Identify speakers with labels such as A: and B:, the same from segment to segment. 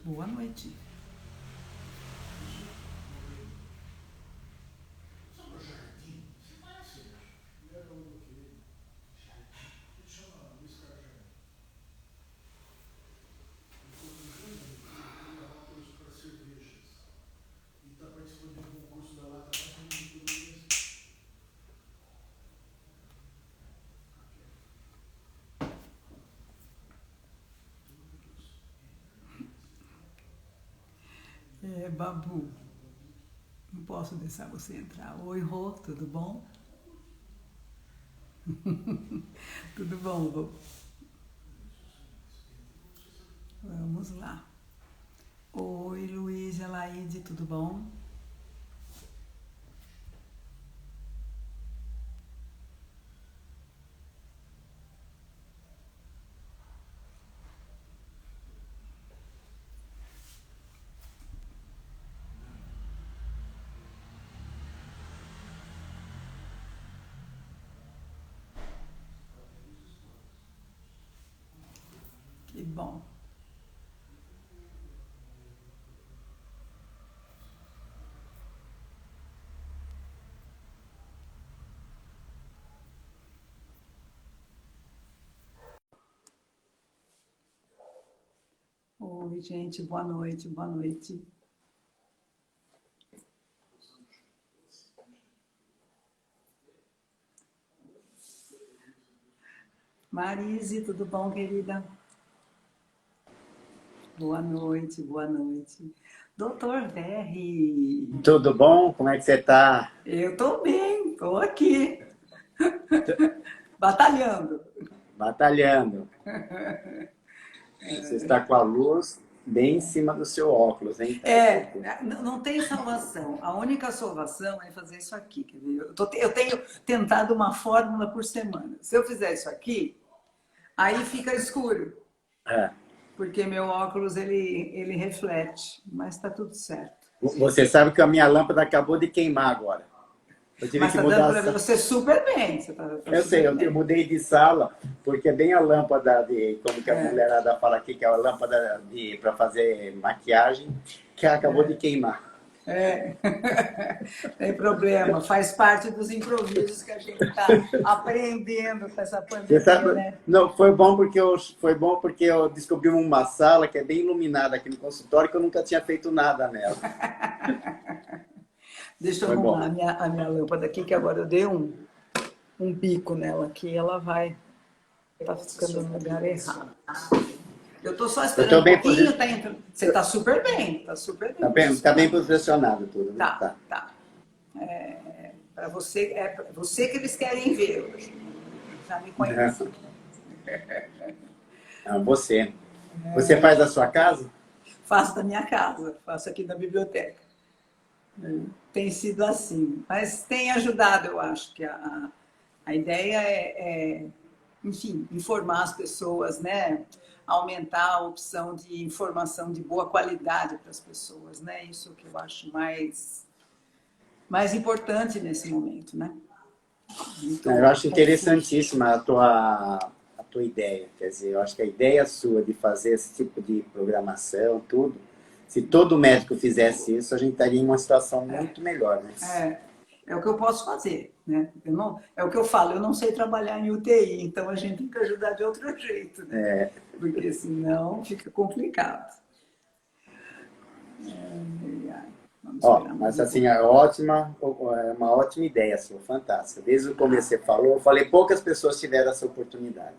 A: Boa noite. Babu, não posso deixar você entrar. Oi, Rô, tudo bom? Tudo bom, Rô? Vamos lá. Oi, Luiz e Laide, tudo bom? Que bom. Oi, gente, boa noite, boa noite. Marise, tudo bom, querida? Boa noite, boa noite. Doutor Verri.
B: Tudo bom? Como é que você está?
A: Eu estou bem, estou aqui, batalhando.
B: Batalhando. Você está com a luz bem em cima do seu óculos, hein?
A: Não tem salvação. A única salvação é fazer isso aqui. Quer ver? Eu tenho tentado uma fórmula por semana. Se eu fizer isso aqui, aí fica escuro.
B: É.
A: Porque meu óculos, ele reflete. Mas está tudo certo.
B: Você sabe que a minha lâmpada acabou de queimar agora. Eu tive
A: Mas
B: que
A: está
B: mudar
A: dando para você super bem. Você
B: Eu sei, eu mudei de sala, porque é bem a lâmpada de, como que a mulherada fala aqui, que é a lâmpada para fazer maquiagem, que acabou de queimar.
A: Tem problema, faz parte dos improvisos que a gente está aprendendo com essa pandemia, né?
B: Não, foi bom porque eu descobri uma sala que é bem iluminada aqui no consultório, que eu nunca tinha feito nada nela.
A: Deixa eu arrumar a minha lâmpada aqui, que agora eu dei um bico nela aqui, ela vai... Tá ficando no lugar errado. Eu tô só esperando um pouquinho, tá entrando. Você tá super bem, tá super bem.
B: Tá bem posicionado tudo, né?
A: Tá. Para você, é pra você que eles querem ver hoje. Já me conhece.
B: Você. Você faz da sua casa?
A: Faço da minha casa, faço aqui na biblioteca. Tem sido assim, mas tem ajudado, eu acho que a ideia enfim, informar as pessoas, né? Aumentar a opção de informação de boa qualidade para as pessoas, né? Isso que eu acho mais importante nesse momento, né?
B: Eu acho interessantíssima a tua ideia. Quer dizer, eu acho que a ideia sua de fazer esse tipo de programação, tudo, se todo médico fizesse isso, a gente estaria em uma situação muito melhor, né?
A: É o que eu posso fazer, né? É o que eu falo, eu não sei trabalhar em UTI, então a gente tem que ajudar de outro jeito, né? Porque senão fica complicado.
B: Mas assim, é uma ótima ideia sua, fantástica. Desde o começo você falou, eu falei, poucas pessoas tiveram essa oportunidade.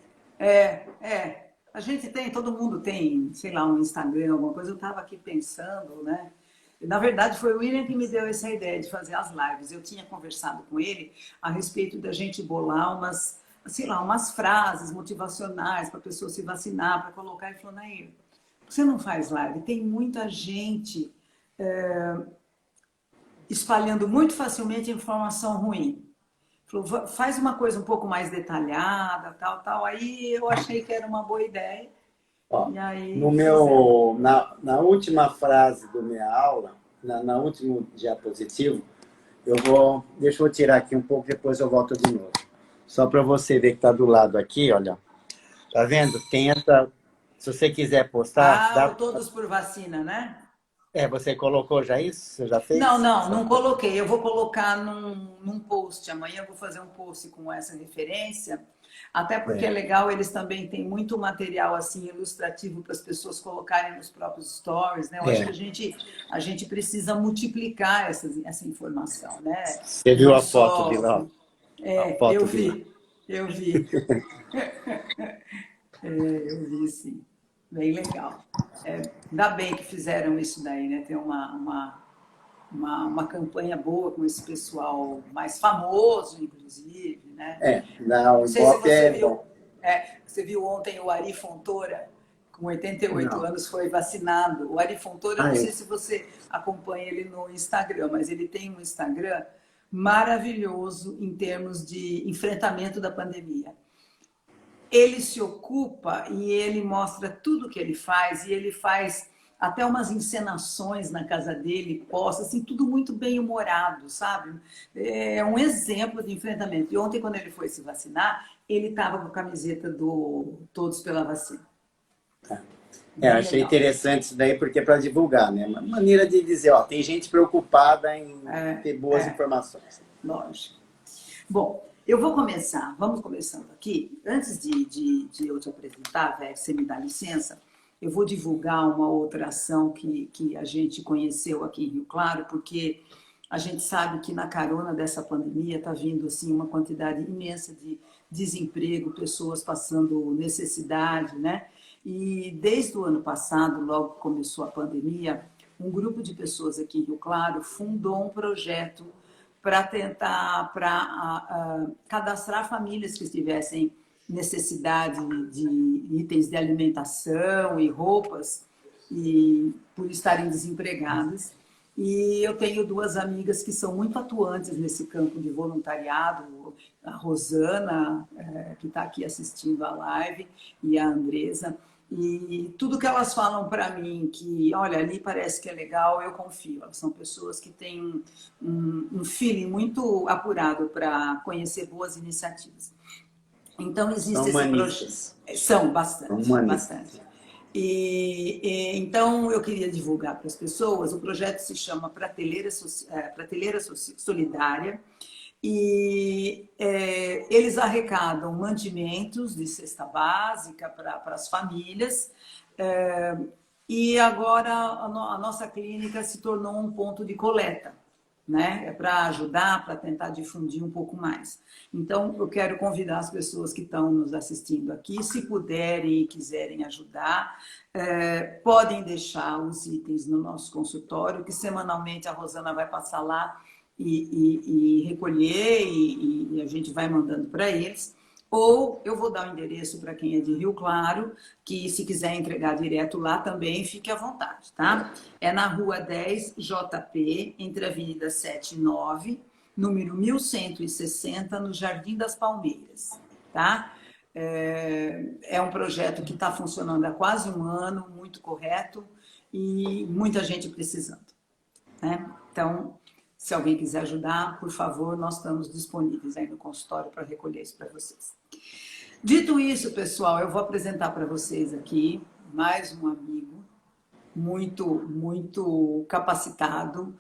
A: A gente tem, todo mundo tem, sei lá, um Instagram, alguma coisa. Eu estava aqui pensando, né? Na verdade, foi o William que me deu essa ideia de fazer as lives. Eu tinha conversado com ele a respeito da gente bolar umas frases motivacionais para a pessoa se vacinar, para colocar. E falou, Nair, você não faz live? Tem muita gente espalhando muito facilmente informação ruim. Falou, faz uma coisa um pouco mais detalhada, tal. Aí eu achei que era uma boa ideia.
B: Ó,
A: e aí,
B: na última frase da minha aula, na último diapositivo, deixa eu tirar aqui um pouco, depois eu volto de novo. Só para você ver que está do lado aqui, olha. Tá vendo? Tem essa Se você quiser postar,
A: Ah, o
B: dá...
A: Todos por Vacina, né?
B: Você colocou já isso? Você já fez?
A: Não coloquei. Eu vou colocar num post. Amanhã eu vou fazer um post com essa referência. Até porque é legal, eles também têm muito material assim ilustrativo para as pessoas colocarem nos próprios stories, né? Eu acho que a gente precisa multiplicar essa informação, né?
B: Você viu
A: Não
B: a foto de
A: só...
B: lá? A
A: É,
B: foto de lá.
A: eu vi. Eu vi, sim. Bem legal. Ainda bem que fizeram isso daí, né? Tem uma campanha boa com esse pessoal mais famoso, inclusive, né?
B: Não,
A: Não
B: o
A: sei se
B: Ibope
A: você
B: é
A: viu,
B: bom.
A: você viu ontem o Ari Fontoura, com 88
B: Não.
A: anos, foi vacinado. O Ari Fontoura, eu
B: Ah,
A: não sei se você acompanha ele no Instagram, mas ele tem um Instagram maravilhoso em termos de enfrentamento da pandemia. Ele se ocupa e ele mostra tudo que ele faz, e ele faz até umas encenações na casa dele, posta, assim, tudo muito bem humorado, sabe? É um exemplo de enfrentamento. E ontem, quando ele foi se vacinar, ele estava com a camiseta do Todos pela Vacina. Bem
B: Achei
A: legal.
B: interessante isso daí, porque é para divulgar, né? Uma maneira de dizer, ó, tem gente preocupada em ter boas informações.
A: Lógico. Bom, vamos começando aqui. Antes de eu te apresentar, Vé, você me dá licença, eu vou divulgar uma outra ação que a gente conheceu aqui em Rio Claro, porque a gente sabe que na carona dessa pandemia está vindo assim, uma quantidade imensa de desemprego, pessoas passando necessidade, né? E desde o ano passado, logo que começou a pandemia, um grupo de pessoas aqui em Rio Claro fundou um projeto para tentar cadastrar famílias que tivessem necessidade de itens de alimentação e roupas e por estarem desempregadas. E eu tenho duas amigas que são muito atuantes nesse campo de voluntariado, a Rosana, que está aqui assistindo a live, e a Andresa. E tudo que elas falam para mim, que olha, ali parece que é legal, eu confio. Elas são pessoas que têm um feeling muito apurado para conhecer boas iniciativas. Então, existe
B: São
A: esse projeto.
B: humanistas.
A: São
B: São
A: bastante,
B: humanistas.
A: bastante. Então, eu queria divulgar para as pessoas, o projeto se chama Prateleira Solidária, e eles arrecadam mantimentos de cesta básica para as famílias, e agora a nossa clínica se tornou um ponto de coleta, né? É para ajudar, para tentar difundir um pouco mais. Então, eu quero convidar as pessoas que estão nos assistindo aqui, se puderem e quiserem ajudar, podem deixar os itens no nosso consultório, que semanalmente a Rosana vai passar lá e recolher, e a gente vai mandando para eles. Ou eu vou dar o endereço para quem é de Rio Claro, que se quiser entregar direto lá também, fique à vontade, tá? É na Rua 10 JP, entre a Avenida 7 e 9, número 1160, no Jardim das Palmeiras, tá? É um projeto que está funcionando há quase um ano, muito correto, e muita gente precisando, né? Então, se alguém quiser ajudar, por favor, nós estamos disponíveis aí no consultório para recolher isso para vocês. Dito isso, pessoal, eu vou apresentar para vocês aqui mais um amigo muito capacitado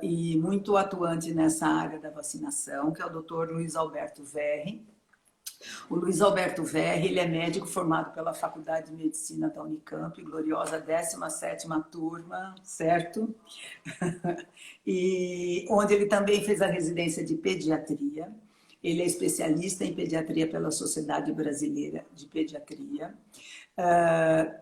A: e muito atuante nessa área da vacinação, que é o Dr. Luiz Alberto Verri. O Luiz Alberto Verri, ele é médico formado pela Faculdade de Medicina da Unicamp, gloriosa 17ª turma, certo? E onde ele também fez a residência de pediatria. Ele é especialista em pediatria pela Sociedade Brasileira de Pediatria.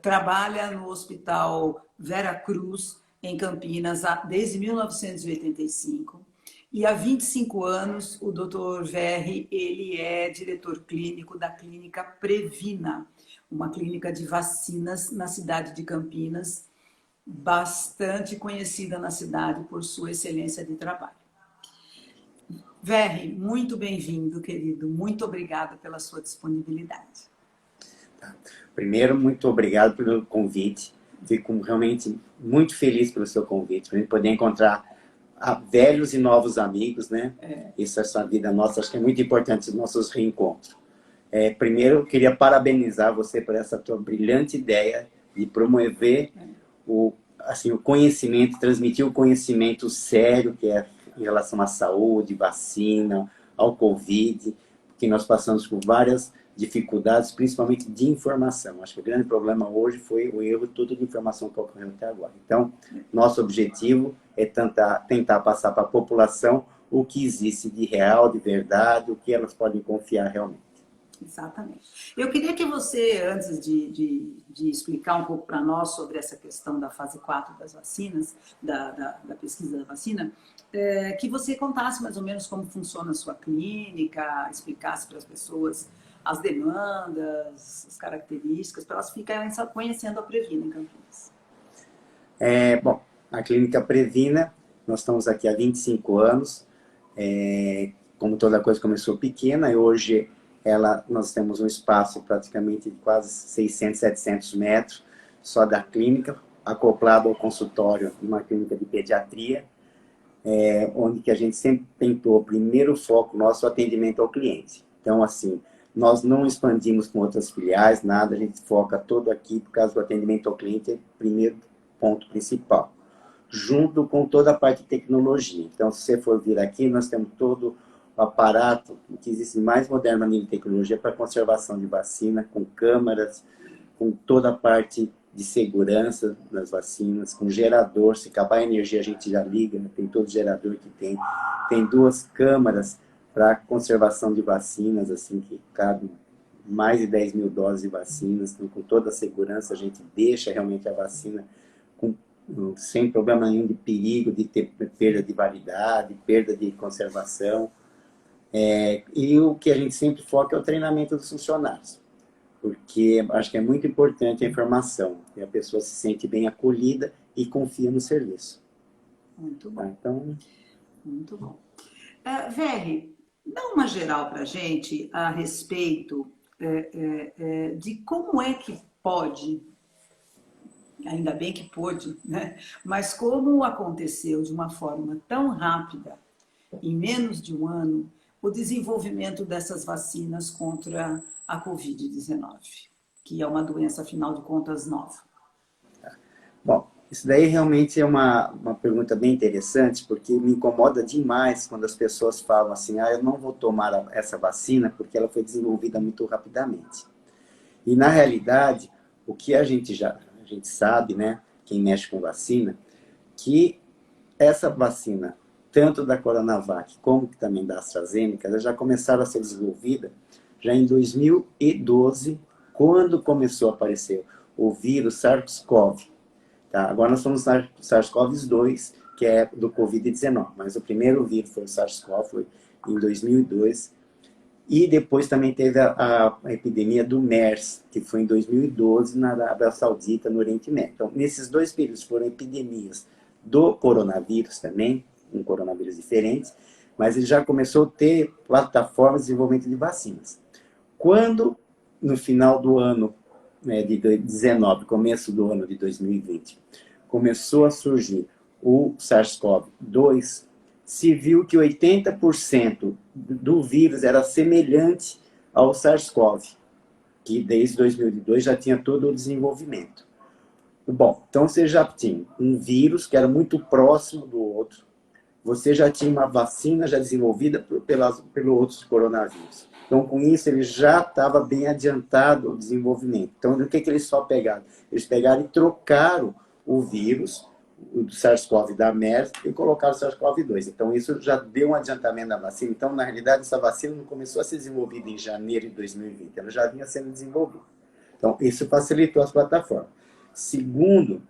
A: Trabalha no Hospital Vera Cruz, em Campinas, desde 1985. E há 25 anos, o Dr. Verri, ele é diretor clínico da clínica Previna, uma clínica de vacinas na cidade de Campinas, bastante conhecida na cidade por sua excelência de trabalho. Verri, muito bem-vindo, querido. Muito obrigada pela sua disponibilidade.
B: Primeiro, muito obrigado pelo convite. Fico realmente muito feliz pelo seu convite, para a gente poder encontrar velhos e novos amigos, né? Isso, essa vida nossa, acho que é muito importante, os nossos reencontros. Primeiro, eu queria parabenizar você por essa tua brilhante ideia de promover assim, o conhecimento, transmitir o conhecimento sério que é em relação à saúde, vacina, ao Covid, que nós passamos por várias dificuldades, principalmente de informação. Acho que o grande problema hoje foi o erro todo de informação que ocorreu até agora. Então, nosso objetivo é tentar passar para a população o que existe de real, de verdade, o que elas podem confiar realmente.
A: Exatamente. Eu queria que você, antes de explicar um pouco para nós sobre essa questão da fase 4 das vacinas, da pesquisa da vacina, que você contasse mais ou menos como funciona a sua clínica, explicasse para as pessoas as demandas, as características, para elas ficarem conhecendo a Previna em Campinas.
B: Bom, a Clínica Previna, nós estamos aqui há 25 anos, como toda coisa começou pequena, e hoje nós temos um espaço praticamente de quase 600, 700 metros, só da clínica, acoplado ao consultório de uma clínica de pediatria, onde que a gente sempre tentou, primeiro foco nosso, o atendimento ao cliente. Então, assim, nós não expandimos com outras filiais, nada, a gente foca todo aqui por causa do atendimento ao cliente, é o primeiro ponto principal, junto com toda a parte de tecnologia. Então, se você for vir aqui, nós temos todo o aparato que existe mais moderno a nível de tecnologia para conservação de vacina, com câmaras, com toda a parte de segurança das vacinas, com gerador, se acabar a energia a gente já liga, né? Tem todo gerador que tem 2 câmaras para conservação de vacinas, assim, que cabem mais de 10 mil doses de vacinas, então, com toda a segurança a gente deixa realmente a vacina sem problema nenhum de perigo, de ter perda de validade, perda de conservação. E o que a gente sempre foca é o treinamento dos funcionários, porque acho que é muito importante a informação, e a pessoa se sente bem acolhida e confia no serviço.
A: Muito bom.
B: Então,
A: muito bom. Verri, dá uma geral para a gente a respeito de como é que pode, ainda bem que pôde, né? Mas como aconteceu de uma forma tão rápida, em menos de um ano, o desenvolvimento dessas vacinas contra a Covid-19, que é uma doença, afinal de contas, nova.
B: Bom, isso daí realmente é uma pergunta bem interessante, porque me incomoda demais quando as pessoas falam assim, eu não vou tomar essa vacina porque ela foi desenvolvida muito rapidamente. E, na realidade, o que a gente sabe, né, quem mexe com vacina, que essa vacina, tanto da Coronavac como também da AstraZeneca, elas já começaram a ser desenvolvidas já em 2012, quando começou a aparecer o vírus SARS-CoV. Tá? Agora nós estamos no SARS-CoV-2, que é do Covid-19, mas o primeiro vírus foi o SARS-CoV, foi em 2002. E depois também teve a epidemia do MERS, que foi em 2012 na Arábia Saudita, no Oriente Médio. Então, nesses 2 períodos foram epidemias do coronavírus também, um coronavírus diferente, mas ele já começou a ter plataformas de desenvolvimento de vacinas. Quando, no final do ano de 2019, começo do ano de 2020, começou a surgir o SARS-CoV-2, se viu que 80% do vírus era semelhante ao SARS-CoV, que desde 2002 já tinha todo o desenvolvimento. Bom, então você já tinha um vírus que era muito próximo do outro, você já tinha uma vacina já desenvolvida pelo outros coronavírus. Então, com isso, ele já estava bem adiantado o desenvolvimento. Então, o que eles só pegaram? Eles pegaram e trocaram o vírus, o SARS-CoV da MERS, e colocaram o SARS-CoV-2. Então, isso já deu um adiantamento da vacina. Então, na realidade, essa vacina não começou a ser desenvolvida em janeiro de 2020, ela já vinha sendo desenvolvida. Então, isso facilitou as plataformas. Segundo,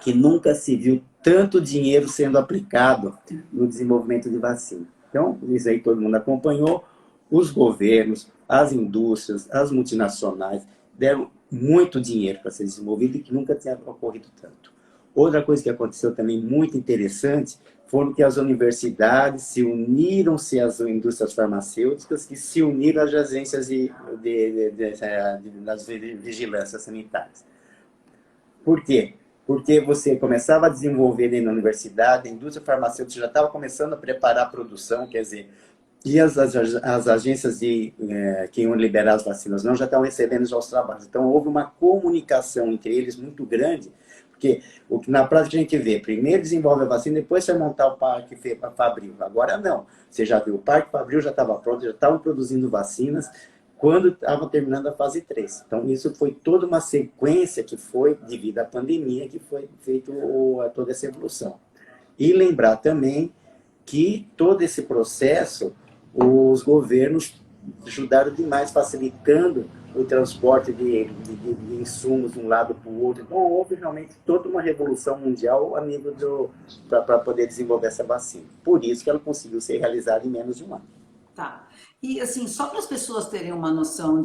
B: que nunca se viu tanto dinheiro sendo aplicado no desenvolvimento de vacina. Então, isso aí todo mundo acompanhou, os governos, as indústrias, as multinacionais deram muito dinheiro para ser desenvolvido e que nunca tinha ocorrido tanto. Outra coisa que aconteceu também muito interessante foram que as universidades se uniram-se às indústrias farmacêuticas que se uniram às agências das vigilâncias sanitárias. Por quê? Porque você começava a desenvolver dentro da universidade, a indústria farmacêutica já estava começando a preparar a produção, quer dizer, E as agências que iam liberar as vacinas não já estão recebendo já os trabalhos. Então, houve uma comunicação entre eles muito grande, porque o que na prática a gente vê, primeiro desenvolve a vacina, depois você vai montar o parque Fabril. Agora não. Você já viu, o parque Fabril já estava pronto, já estavam produzindo vacinas quando estavam terminando a fase 3. Então, isso foi toda uma sequência que foi, devido à pandemia, que foi feito toda essa evolução. E lembrar também que todo esse processo, os governos ajudaram demais, facilitando o transporte de insumos de um lado para o outro. Então, houve realmente toda uma revolução mundial a nível para poder desenvolver essa vacina. Por isso que ela conseguiu ser realizada em menos de um ano.
A: Tá. E assim, só para as pessoas terem uma noção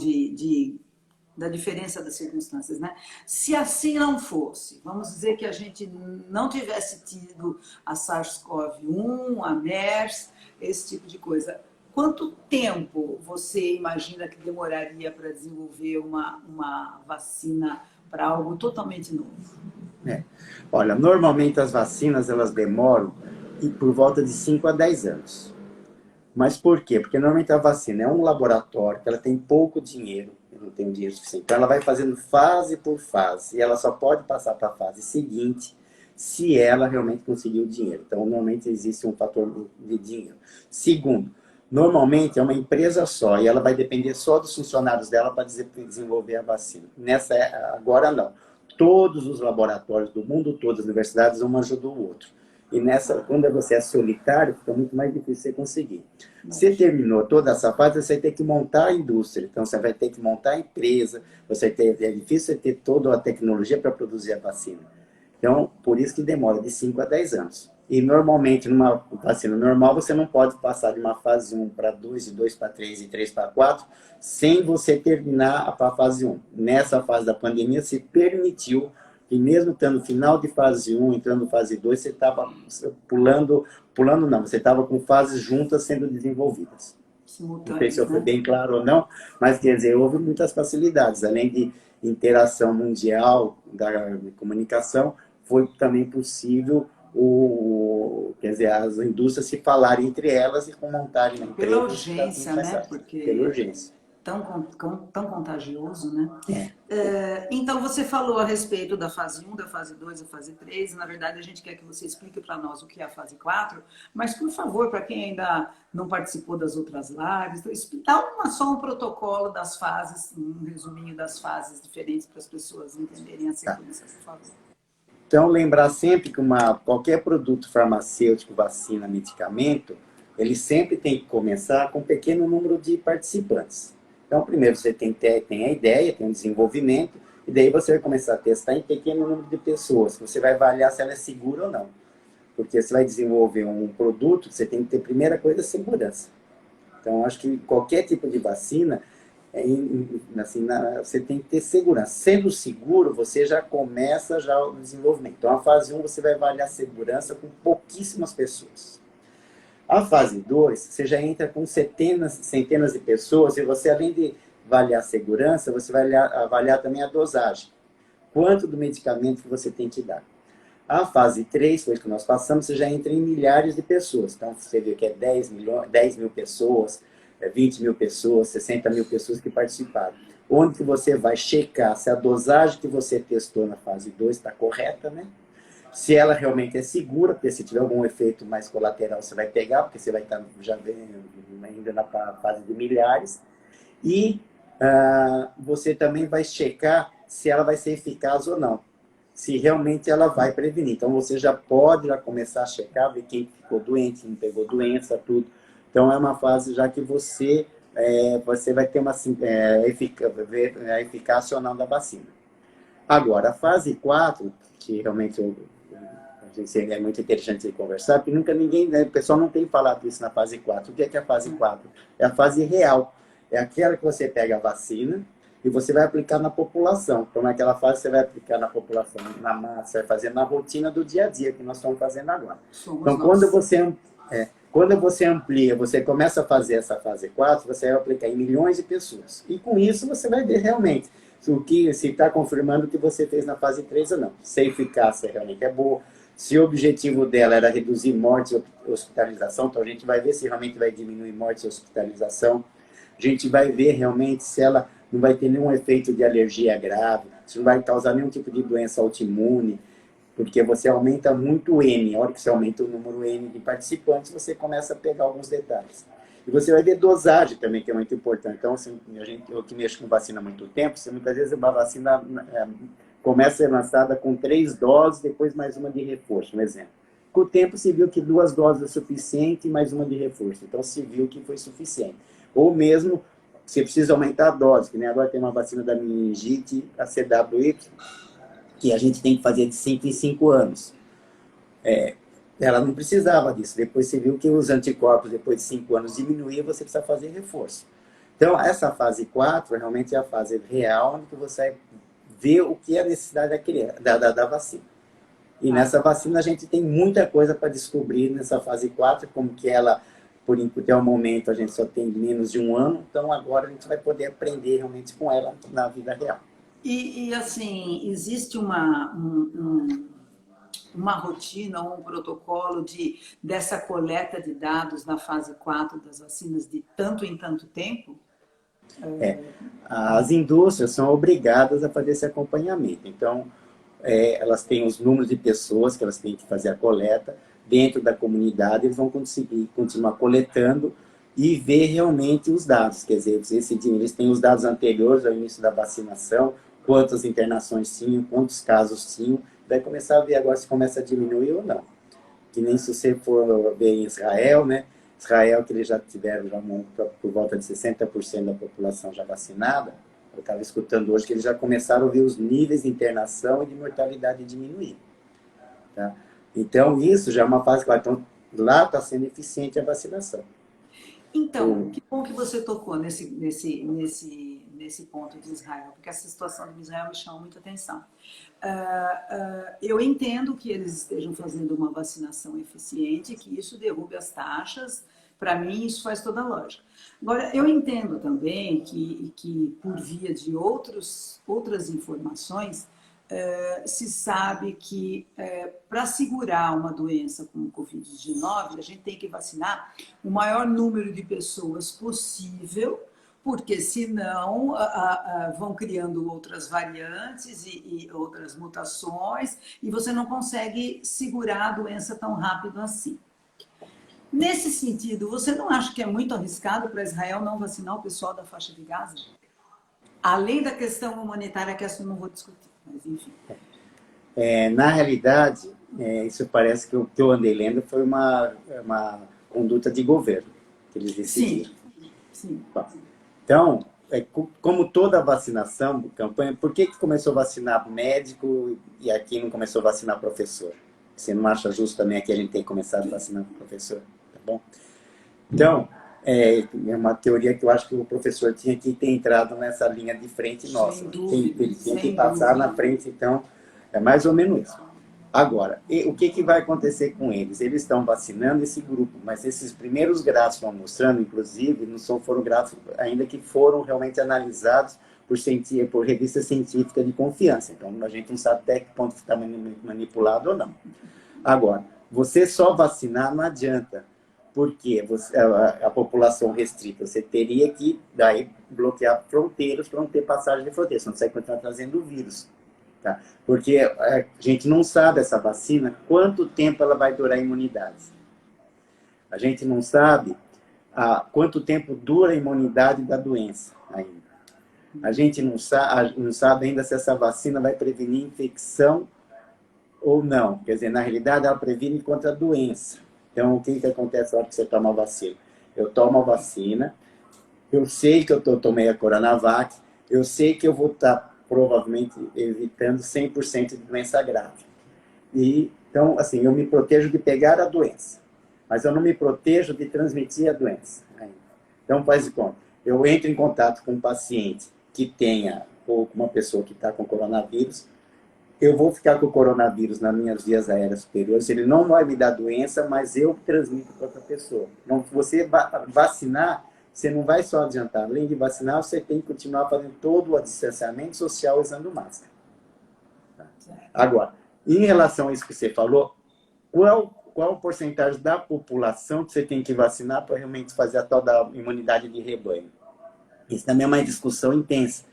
A: da diferença das circunstâncias, né? Se assim não fosse, vamos dizer que a gente não tivesse tido a SARS-CoV-1, a MERS, esse tipo de coisa, quanto tempo você imagina que demoraria para desenvolver uma vacina para algo totalmente novo?
B: Olha, normalmente as vacinas elas demoram por volta de 5 a 10 anos. Mas por quê? Porque normalmente a vacina é um laboratório, que ela tem pouco dinheiro, não tem dinheiro suficiente. Então ela vai fazendo fase por fase, e ela só pode passar para a fase seguinte se ela realmente conseguir o dinheiro. Então, normalmente existe um fator de dinheiro. Segundo, normalmente é uma empresa só, e ela vai depender só dos funcionários dela para desenvolver a vacina. Agora não. Todos os laboratórios do mundo, todas as universidades, um ajudam o outro. E quando você é solitário, fica muito mais difícil você conseguir. Você terminou toda essa fase, você vai ter que montar a indústria. Então, você vai ter que montar a empresa, é difícil você ter toda a tecnologia para produzir a vacina. Então, por isso que demora de 5 a 10 anos. E, normalmente, numa vacina normal, você não pode passar de uma fase 1 para 2, de 2 para 3 e 3 para 4, sem você terminar a fase 1. Nessa fase da pandemia, se permitiu e mesmo estando no final de fase 1, entrando em fase 2, você estava pulando não, você estava com fases juntas sendo desenvolvidas. Não sei se eu fui bem claro ou não, mas quer dizer, houve muitas facilidades, além de interação mundial da comunicação, foi também possível quer dizer, as indústrias se falarem entre elas e montarem uma empresa.
A: Pela urgência, né? Porque
B: pela urgência.
A: Tão contagioso, né? Então, você falou a respeito da fase 1, da fase 2, da fase 3. Na verdade, a gente quer que você explique para nós o que é a fase 4. Mas, por favor, para quem ainda não participou das outras lives, dá só um protocolo das fases, um resuminho das fases diferentes para as pessoas entenderem a sequência, por favor.
B: Então, lembrar sempre que qualquer produto farmacêutico, vacina, medicamento, ele sempre tem que começar com um pequeno número de participantes. Então, primeiro você tem a ideia, tem o desenvolvimento, e daí você vai começar a testar em pequeno número de pessoas. Você vai avaliar se ela é segura ou não. Porque você vai desenvolver um produto, você tem que ter, primeira coisa, segurança. Então, acho que qualquer tipo de vacina, você tem que ter segurança. Sendo seguro, você já começa o desenvolvimento. Então, a fase 1, você vai avaliar a segurança com pouquíssimas pessoas. A fase 2, você já entra com centenas de pessoas, e você, além de avaliar a segurança, você vai avaliar também a dosagem. Quanto do medicamento que você tem que dar. A fase 3, foi que nós passamos, você já entra em milhares de pessoas. Então, você vê que é 10 mil pessoas, 20 mil pessoas, 60 mil pessoas que participaram. Onde que você vai checar se a dosagem que você testou na fase 2 está correta, né? Se ela realmente é segura, porque se tiver algum efeito mais colateral, você vai pegar, porque você vai estar já ainda na fase de milhares. E você também vai checar se ela vai ser eficaz ou não. Se realmente ela vai prevenir. Então, você já pode começar a checar, ver quem ficou doente, quem pegou doença, tudo. Então, é uma fase já que você vai ter ver a eficácia ou não da vacina. Agora, a fase 4, que realmente é muito interessante de conversar, porque o pessoal não tem falado isso na fase 4. O que é a fase 4? É a fase real. É aquela que você pega a vacina e você vai aplicar na população. Então, naquela fase, você vai aplicar na população, na massa, vai fazer na rotina do dia a dia, que nós estamos fazendo agora. Então, quando você amplia, você começa a fazer essa fase 4, você vai aplicar em milhões de pessoas. E com isso, você vai ver realmente se está confirmando o que você fez na fase 3 ou não. Se a eficácia realmente é boa, Se o objetivo dela era reduzir morte e hospitalização, então a gente vai ver se realmente vai diminuir morte e hospitalização. A gente vai ver realmente se ela não vai ter nenhum efeito de alergia grave, se não vai causar nenhum tipo de doença autoimune, porque você aumenta muito o N. A hora que você aumenta o número N de participantes, você começa a pegar alguns detalhes. E você vai ver dosagem também, que é muito importante. Então, assim, eu que mexo com vacina há muito tempo, você, muitas vezes uma vacina começa a ser lançada com 3 doses, depois mais uma de reforço, um exemplo. Com o tempo se viu que 2 doses é suficiente e mais uma de reforço. Então se viu que foi suficiente. Ou mesmo, você precisa aumentar a dose, que nem agora tem uma vacina da meningite, a CWY, que a gente tem que fazer de 5 em 5 anos. Ela não precisava disso. Depois você viu que os anticorpos, depois de 5 anos, diminuíam, você precisa fazer reforço. Então, essa fase 4 realmente é a fase real, onde você vê o que é a necessidade da vacina. E nessa vacina a gente tem muita coisa para descobrir nessa fase 4, como que ela, até o momento, a gente só tem menos de 1 ano, então agora a gente vai poder aprender realmente com ela na vida real.
A: E assim, existe uma rotina, um protocolo dessa coleta de dados na fase 4 das vacinas de tanto em tanto tempo?
B: As indústrias são obrigadas a fazer esse acompanhamento. Então, elas têm os números de pessoas que elas têm que fazer a coleta. Dentro da comunidade, eles vão conseguir continuar coletando e ver realmente os dados. Quer dizer, eles têm os dados anteriores ao início da vacinação, quantas internações tinham, quantos casos tinham. Vai começar a ver agora se começa a diminuir ou não. Que nem se você for ver em Israel, né? Israel, que eles já tiveram por volta de 60% da população já vacinada, eu estava escutando hoje que eles já começaram a ver os níveis de internação e de mortalidade diminuir. Tá? Então, isso já é uma fase que então, lá está sendo eficiente a vacinação.
A: Então, que bom que você tocou nesse ponto de Israel, porque essa situação de Israel me chama muita atenção. Eu entendo que eles estejam fazendo uma vacinação eficiente, que isso derrube as taxas. Para mim, isso faz toda a lógica. Agora, eu entendo também que por via de outras informações, se sabe que para segurar uma doença como o Covid-19, a gente tem que vacinar o maior número de pessoas possível, porque senão vão criando outras variantes e outras mutações, e você não consegue segurar a doença tão rápido assim. Nesse sentido, você não acha que é muito arriscado para Israel não vacinar o pessoal da faixa de Gaza? Além da questão humanitária, que essa eu não vou discutir, mas enfim.
B: Na realidade, isso parece que o que eu andei lendo foi uma conduta de governo que eles decidiram.
A: Sim.
B: Bom, então, como toda vacinação, campanha, por que começou a vacinar médico e aqui não começou a vacinar professor? Você não acha justo também aqui a gente ter começado a vacinar professor? Tá bom? Então, é uma teoria que eu acho que o professor tinha que ter entrado nessa linha de frente nossa. Ele tinha que passar na frente, então, é mais ou menos isso. Agora, o que vai acontecer com eles? Eles estão vacinando esse grupo, mas esses primeiros gráficos que estão mostrando, inclusive, não foram gráficos ainda que foram realmente analisados por revista científica de confiança. Então, a gente não sabe até que ponto está manipulado ou não. Agora, você só vacinar não adianta, porque a população restrita, você teria que daí bloquear fronteiras para não ter passagem de fronteiras, senão você vai continuar trazendo o vírus. Tá? Porque a gente não sabe, essa vacina, quanto tempo ela vai durar a imunidade. A gente não sabe quanto tempo dura a imunidade da doença ainda. A gente não sabe ainda se essa vacina vai prevenir infecção ou não. Quer dizer, na realidade, ela previne contra a doença. Então, o que acontece na hora que você toma a vacina? Eu tomo a vacina, eu sei que eu tomei a Coronavac, eu sei que eu vou estar provavelmente evitando 100% de doença grave. Então, assim, eu me protejo de pegar a doença, mas eu não me protejo de transmitir a doença ainda. Então, faz de conta, eu entro em contato com um paciente que tenha, ou com uma pessoa que está com coronavírus, eu vou ficar com o coronavírus nas minhas vias aéreas superiores, ele não vai me dar doença, mas eu transmito para outra pessoa. Então, você vacinar, você não vai só adiantar. Além de vacinar, você tem que continuar fazendo todo o distanciamento social usando máscara. Tá? Agora, em relação a isso que você falou, qual a porcentagem da população que você tem que vacinar para realmente fazer a tal da imunidade de rebanho? Isso também é uma discussão intensa,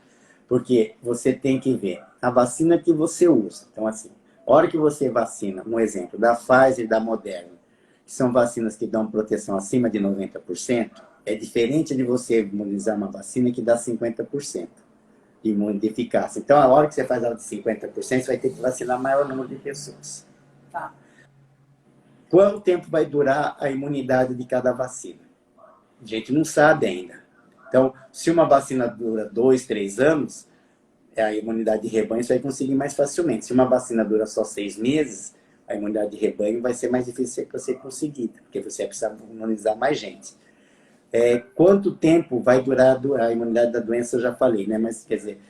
B: porque você tem que ver a vacina que você usa. Então, assim, a hora que você vacina, um exemplo, da Pfizer e da Moderna, que são vacinas que dão proteção acima de 90%, é diferente de você imunizar uma vacina que dá 50% de eficácia. Então, a hora que você faz ela de 50%, você vai ter que vacinar maior número de pessoas.
A: Tá.
B: Quanto tempo vai durar a imunidade de cada vacina? A gente não sabe ainda. Então, se uma vacina dura 2, 3 anos, a imunidade de rebanho você vai conseguir mais facilmente. Se uma vacina dura só 6 meses, a imunidade de rebanho vai ser mais difícil para ser conseguida, porque você vai precisar imunizar mais gente. Quanto tempo vai durar a imunidade da doença, eu já falei, né? Mas, quer dizer,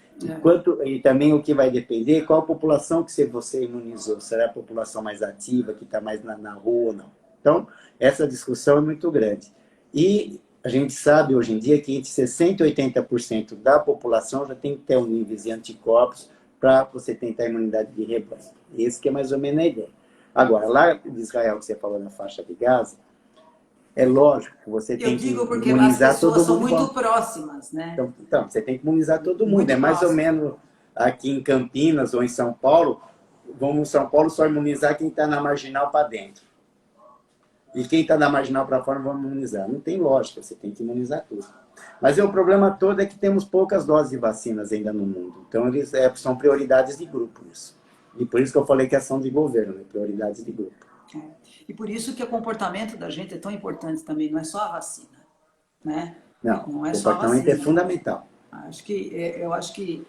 B: e também o que vai depender, qual a população que você imunizou. Será a população mais ativa, que está mais na rua ou não? Então, essa discussão é muito grande. E a gente sabe hoje em dia que entre 60% e 80% da população já tem que ter um nível de anticorpos para você tentar a imunidade de rebanho. Esse que é mais ou menos a ideia. Agora, lá de Israel, que você falou na faixa de Gaza, é lógico que você tem que imunizar todo mundo.
A: Eu digo porque as pessoas são muito próximas, né?
B: Então, você tem que imunizar todo mundo.
A: Muito
B: é mais
A: próximo.
B: ou menos aqui em Campinas ou em São Paulo, vamos em São Paulo só imunizar quem está na marginal para dentro. E quem está na marginal para fora, vamos imunizar. Não tem lógica, você tem que imunizar tudo. Mas o problema todo é que temos poucas doses de vacinas ainda no mundo. Então, eles são prioridades de grupo isso. E por isso que eu falei que é ação de governo, né? Prioridades de grupo.
A: E por isso que o comportamento da gente é tão importante também, não é só a vacina, né?
B: Não
A: é
B: o
A: só a
B: comportamento
A: vacina.
B: é fundamental.
A: Eu acho que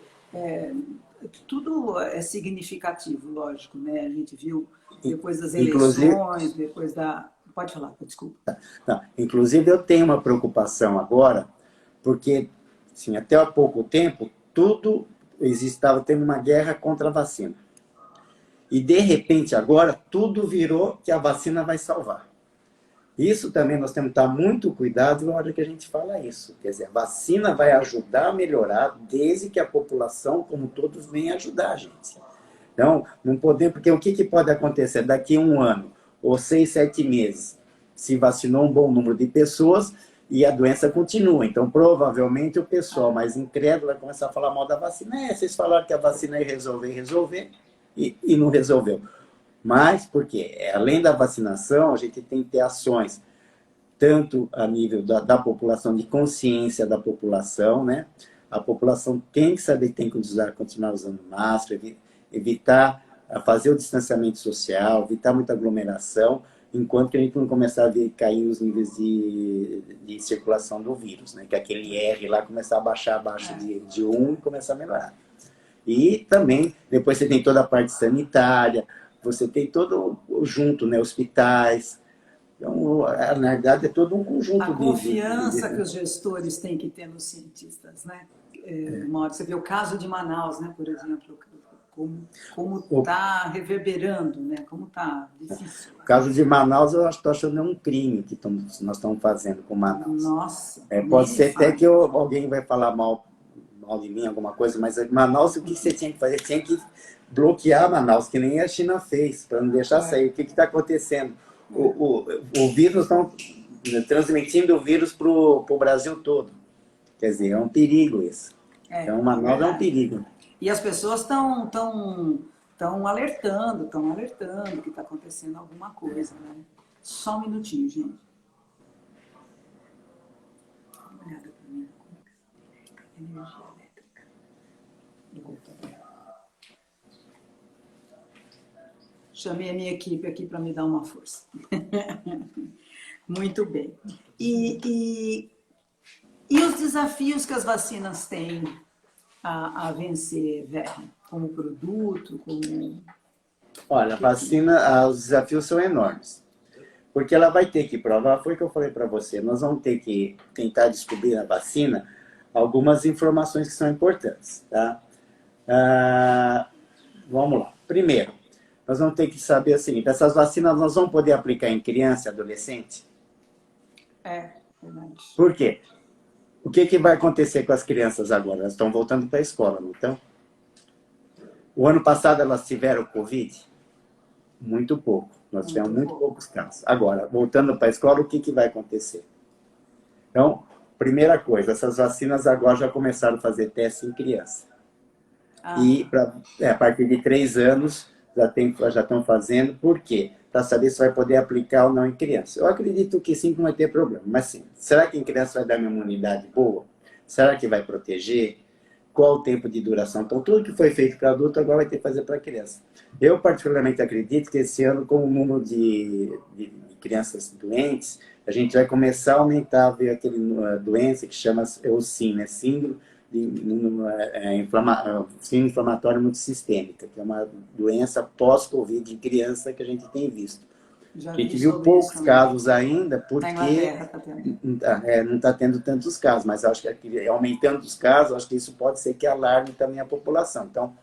A: tudo é significativo, lógico, né? A gente viu depois das eleições, depois da... Pode falar, desculpa.
B: Não, inclusive, eu tenho uma preocupação agora, porque assim, até há pouco tempo, estava tendo uma guerra contra a vacina. E, de repente, agora, tudo virou que a vacina vai salvar. Isso também nós temos que estar muito cuidado na hora que a gente fala isso. Quer dizer, a vacina vai ajudar a melhorar desde que a população, como todos, venha ajudar a gente. Então, não podemos... Porque o que pode acontecer? Daqui a 1 ano, ou 6, 7 meses, se vacinou um bom número de pessoas e a doença continua. Então, provavelmente, o pessoal mais incrédulo vai começar a falar mal da vacina. Vocês falaram que a vacina ia resolver, e não resolveu. Mas, por quê? Além da vacinação, a gente tem que ter ações, tanto a nível da população, de consciência da população, né? A população tem que saber que tem que continuar usando máscara, evitar fazer o distanciamento social, evitar muita aglomeração, enquanto que a gente não começar a ver cair os níveis de circulação do vírus, né? Que aquele R lá começar a baixar abaixo de 1 e começar a melhorar. E também, depois você tem toda a parte sanitária, você tem todo junto, né? Hospitais. Então, na verdade, é todo um conjunto
A: a confiança que os gestores têm que ter nos cientistas, né? Você vê o caso de Manaus, né? Por exemplo, como está reverberando, né? Como está difícil.
B: O caso de Manaus, eu estou achando um crime que nós estamos fazendo com Manaus.
A: Nossa.
B: Pode ser até que alguém vai falar mal de mim, alguma coisa, mas Manaus, o que você tinha que fazer? Tinha que bloquear Manaus, que nem a China fez, para não deixar sair. O que está acontecendo? O vírus, estão transmitindo o vírus para o Brasil todo. Quer dizer, é um perigo isso. Então, Manaus é um perigo.
A: E as pessoas estão alertando que está acontecendo alguma coisa, né? Só um minutinho, gente. Dá uma olhada para mim. Energia elétrica do computador. Chamei a minha equipe aqui para me dar uma força. Muito bem. E os desafios que as vacinas têm a vencer, Werner? Como produto, como...
B: Olha, a vacina, os desafios são enormes. Porque ela vai ter que provar, foi o que eu falei para você, nós vamos ter que tentar descobrir na vacina algumas informações que são importantes, tá? Vamos lá. Primeiro, nós vamos ter que saber o seguinte, essas vacinas nós vamos poder aplicar em criança e adolescente?
A: Verdade.
B: Por quê? O que vai acontecer com as crianças agora? Elas estão voltando para a escola, não estão? O ano passado elas tiveram Covid? Muito pouco. Nós tivemos muito poucos casos. Agora, voltando para a escola, o que vai acontecer? Então, primeira coisa, essas vacinas agora já começaram a fazer teste em criança. E a partir de 3 anos já estão fazendo. Por quê? Para saber se vai poder aplicar ou não em criança. Eu acredito que sim, que não vai ter problema. Mas sim, será que em criança vai dar uma imunidade boa? Será que vai proteger? Qual o tempo de duração? Então, tudo que foi feito para adulto agora vai ter que fazer para criança. Eu, particularmente, acredito que esse ano, com o número de crianças doentes, a gente vai começar a aumentar, ver aquele doença que chama EOSIN, né? Síndrome inflamatória multissistêmica, que é uma doença pós-Covid em criança que a gente tem visto. A gente viu poucos casos ainda, porque não está tendo tantos casos, mas acho que aumentando os casos, acho que isso pode ser que alarme também a população. Então,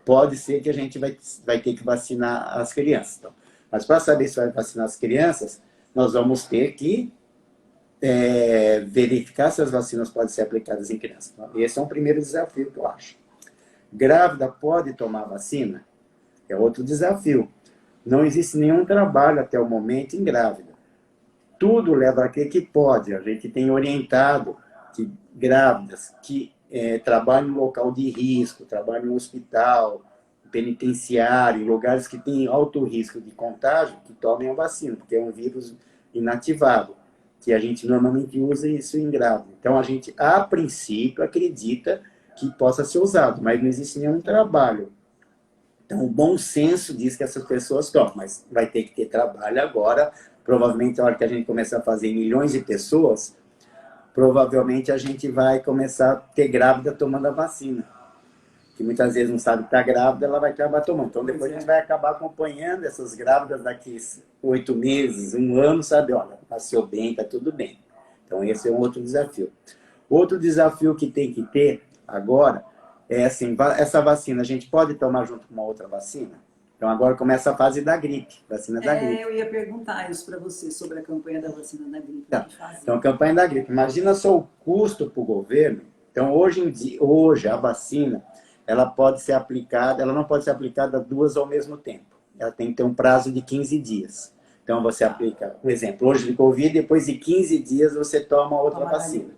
B: pode ser que a gente vai ter que vacinar as crianças. Então, mas para saber se vai vacinar as crianças, nós vamos ter que verificar se as vacinas podem ser aplicadas em crianças. Então, esse é um primeiro desafio que eu acho. Grávida pode tomar vacina? É outro desafio. Não existe nenhum trabalho até o momento em grávida. Tudo leva a crer que pode. A gente tem orientado que grávidas que trabalham em local de risco, trabalham em hospital, penitenciário, em lugares que têm alto risco de contágio, que tomem a vacina, porque é um vírus inativado, que a gente normalmente usa isso em grávida. Então, a gente, a princípio, acredita que possa ser usado, mas não existe nenhum trabalho. Então, o bom senso diz que essas pessoas tomam, mas vai ter que ter trabalho agora. Provavelmente, na hora que a gente começar a fazer milhões de pessoas, provavelmente a gente vai começar a ter grávida tomando a vacina. Que muitas vezes não sabe que está grávida, ela vai acabar tomando. Então, depois a gente vai acabar acompanhando essas grávidas daqui 8 meses, 1 ano, sabe? Olha, nasceu bem, está tudo bem. Então, esse é um outro desafio. Outro desafio que tem que ter agora é assim, essa vacina a gente pode tomar junto com uma outra vacina? Então, agora começa a fase da gripe, vacina da gripe.
A: Eu ia perguntar isso para você, sobre a campanha da vacina da gripe.
B: Então, a campanha da gripe. Imagina só o custo para o governo. Então, hoje a vacina, ela pode ser aplicada, ela não pode ser aplicada 2 ao mesmo tempo. Ela tem que ter um prazo de 15 dias. Então, você aplica, por exemplo, hoje de Covid, depois de 15 dias você toma outra vacina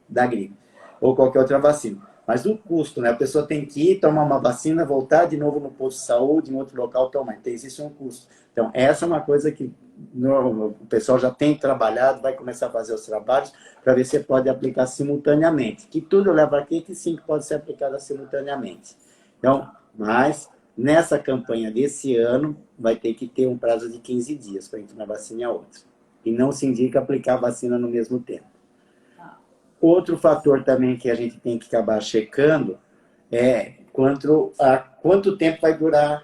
B: da gripe. Ou qualquer outra vacina. Mas o custo, né? A pessoa tem que ir tomar uma vacina, voltar de novo no posto de saúde, em outro local, tomar. Então, existe um custo. Então, essa é uma coisa que o pessoal já tem trabalhado, vai começar a fazer os trabalhos para ver se pode aplicar simultaneamente. Que tudo leva aqui que sim, que pode ser aplicada simultaneamente. Então, mas nessa campanha desse ano, vai ter que ter um prazo de 15 dias para entre uma vacina e a outra. E não se indica aplicar a vacina no mesmo tempo. Outro fator também que a gente tem que acabar checando é quanto tempo vai durar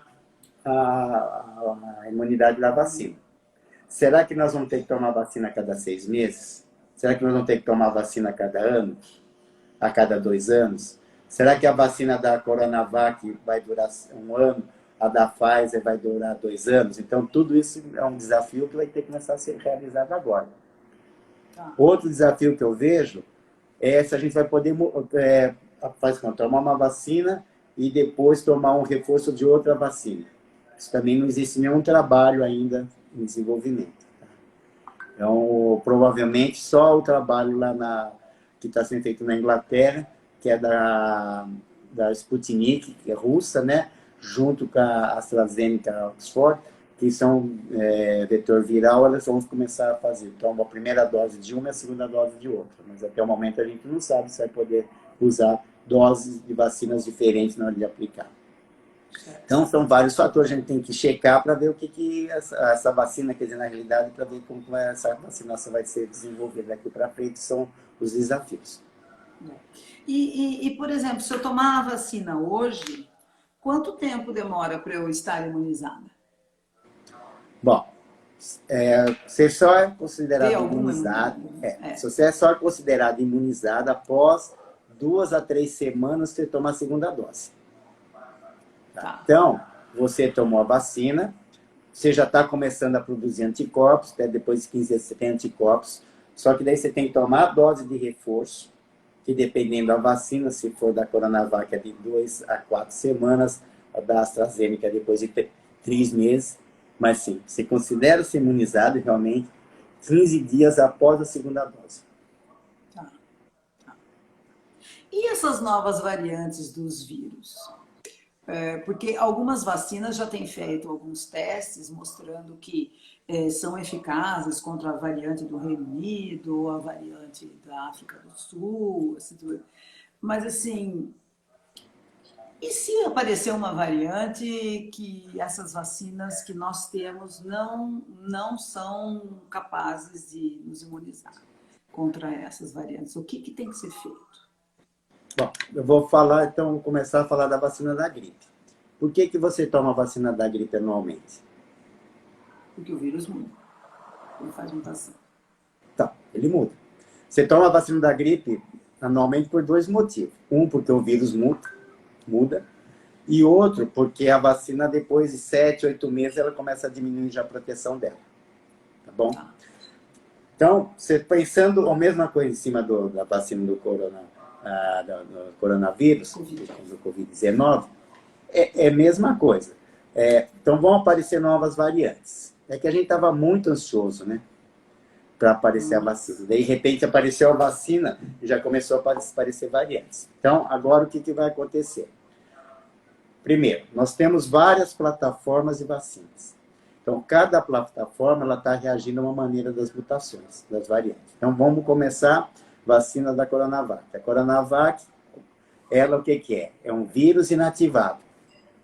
B: a imunidade da vacina. Será que nós vamos ter que tomar vacina a cada 6 meses? Será que nós vamos ter que tomar vacina a cada ano? A cada 2 anos? Será que a vacina da Coronavac vai durar 1 ano? A da Pfizer vai durar 2 anos? Então, tudo isso é um desafio que vai ter que começar a ser realizado agora. Outro desafio que eu vejo é se a gente vai poder tomar uma vacina e depois tomar um reforço de outra vacina. Isso também não existe nenhum trabalho ainda em desenvolvimento. Então, provavelmente, só o trabalho lá que está sendo feito na Inglaterra, que é da Sputnik, que é russa, né? Junto com a AstraZeneca Oxford, que são vetor viral, elas vão começar a fazer. Toma a primeira dose de uma e a segunda dose de outra. Mas até o momento a gente não sabe se vai poder usar doses de vacinas diferentes na hora de aplicar. Então, são vários fatores que a gente tem que checar para ver o que essa vacina, quer dizer, na realidade, para ver como essa vacinação vai ser desenvolvida daqui para frente, são os desafios.
A: E, por exemplo, se eu tomar a vacina hoje, quanto tempo demora para eu estar imunizada?
B: Bom, você só é considerado imunizado. Se você é só considerado imunizado após 2 a 3 semanas você toma a segunda dose. Tá? Então, você tomou a vacina, você já está começando a produzir anticorpos, até depois de 15 dias você tem anticorpos, só que daí você tem que tomar a dose de reforço, que dependendo da vacina, se for da Coronavac é de 2 a 4 semanas, a da AstraZeneca depois de 3 meses, Mas sim, se considera-se imunizado realmente 15 dias após a segunda dose.
A: Tá. E essas novas variantes dos vírus? Porque algumas vacinas já têm feito alguns testes mostrando que são eficazes contra a variante do Reino Unido, a variante da África do Sul, mas assim, e se aparecer uma variante que essas vacinas que nós temos não são capazes de nos imunizar contra essas variantes? O que tem que ser feito?
B: Bom, eu vou falar, então, começar a falar da vacina da gripe. Por que você toma a vacina da gripe anualmente?
A: Porque o vírus muda, ele faz mutação.
B: Tá, ele muda. Você toma a vacina da gripe anualmente por dois motivos. Um, porque o vírus muda, e outro, porque a vacina, depois de 7, 8 meses, ela começa a diminuir já a proteção dela. Tá bom?
A: Tá.
B: Então, você pensando a mesma coisa em cima da vacina do coronavírus, do Covid-19, é a mesma coisa. Então, vão aparecer novas variantes. É que a gente estava muito ansioso, né? Para aparecer a vacina. Daí, de repente, apareceu a vacina e já começou a aparecer variantes. Então, agora o que vai acontecer? Primeiro, nós temos várias plataformas de vacinas. Então, cada plataforma está reagindo a uma maneira das mutações, das variantes. Então, vamos começar vacina da Coronavac. A Coronavac, ela o que é? É um vírus inativado.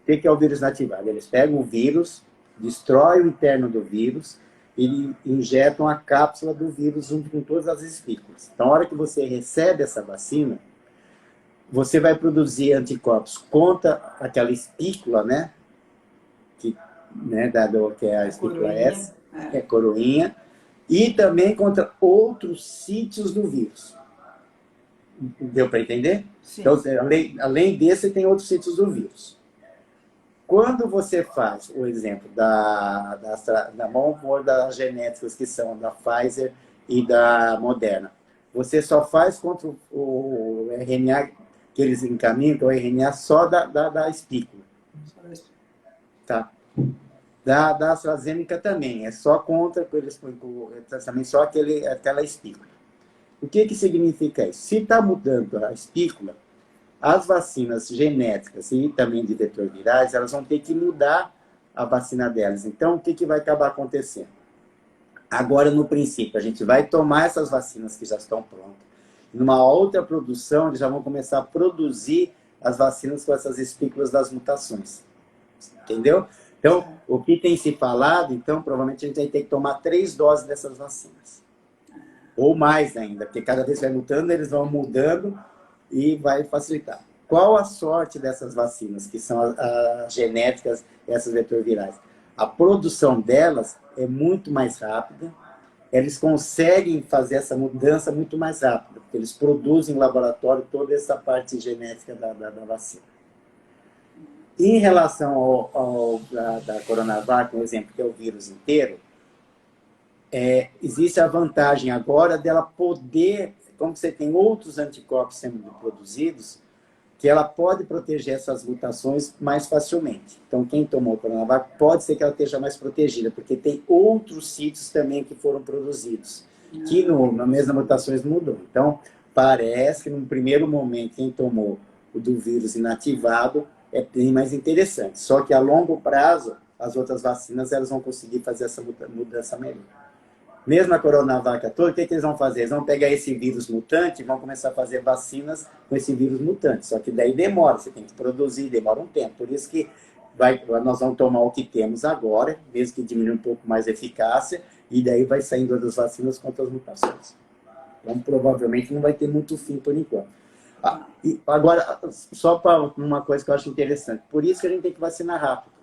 B: O que é o vírus inativado? Eles pegam o vírus, destroem o interno do vírus e injetam a cápsula do vírus junto com todas as espículas. Então, a hora que você recebe essa vacina, você vai produzir anticorpos contra aquela espícula, né? Que é a espícula S, que é coroinha, e também contra outros sítios do vírus. Deu para entender? Sim. Então, além desse, tem outros sítios do vírus. Quando você faz o exemplo vamos pôr das genéticas que são da Pfizer e da Moderna, você só faz contra o RNA que eles encaminham, que é o RNA só da espícula. Tá? Da AstraZeneca também, é só contra, também só aquela espícula. O que significa isso? Se está mudando a espícula, as vacinas genéticas e também de vetor virais, elas vão ter que mudar a vacina delas. Então, o que vai acabar acontecendo? Agora, no princípio, a gente vai tomar essas vacinas que já estão prontas. Numa outra produção, eles já vão começar a produzir as vacinas com essas espículas das mutações. Entendeu? Então, o que tem se falado, então, provavelmente a gente vai ter que tomar 3 doses dessas vacinas. Ou mais ainda, porque cada vez que vai mutando, eles vão mudando e vai facilitar. Qual a sorte dessas vacinas, que são as genéticas, essas vetor-virais? A produção delas é muito mais rápida, eles conseguem fazer essa mudança muito mais rápida, porque eles produzem em laboratório toda essa parte genética da vacina. Em relação da Coronavac, um exemplo, que é o vírus inteiro, existe a vantagem agora dela poder, como você tem outros anticorpos sendo produzidos, que ela pode proteger essas mutações mais facilmente. Então, quem tomou a Coronavac pode ser que ela esteja mais protegida, porque tem outros sítios também que foram produzidos, que nas mesmas mutações mudou. Então, parece que no primeiro momento, quem tomou o do vírus inativado é bem mais interessante. Só que a longo prazo, as outras vacinas elas vão conseguir fazer essa mudança melhor. Mesmo a Coronavac toda, o que eles vão fazer? Eles vão pegar esse vírus mutante e vão começar a fazer vacinas com esse vírus mutante. Só que daí demora, você tem que produzir, demora um tempo. Por isso que nós vamos tomar o que temos agora, mesmo que diminua um pouco mais a eficácia, e daí vai saindo outras vacinas contra as mutações. Então, provavelmente não vai ter muito fim por enquanto. E agora, só para uma coisa que eu acho interessante, por isso que a gente tem que vacinar rápido.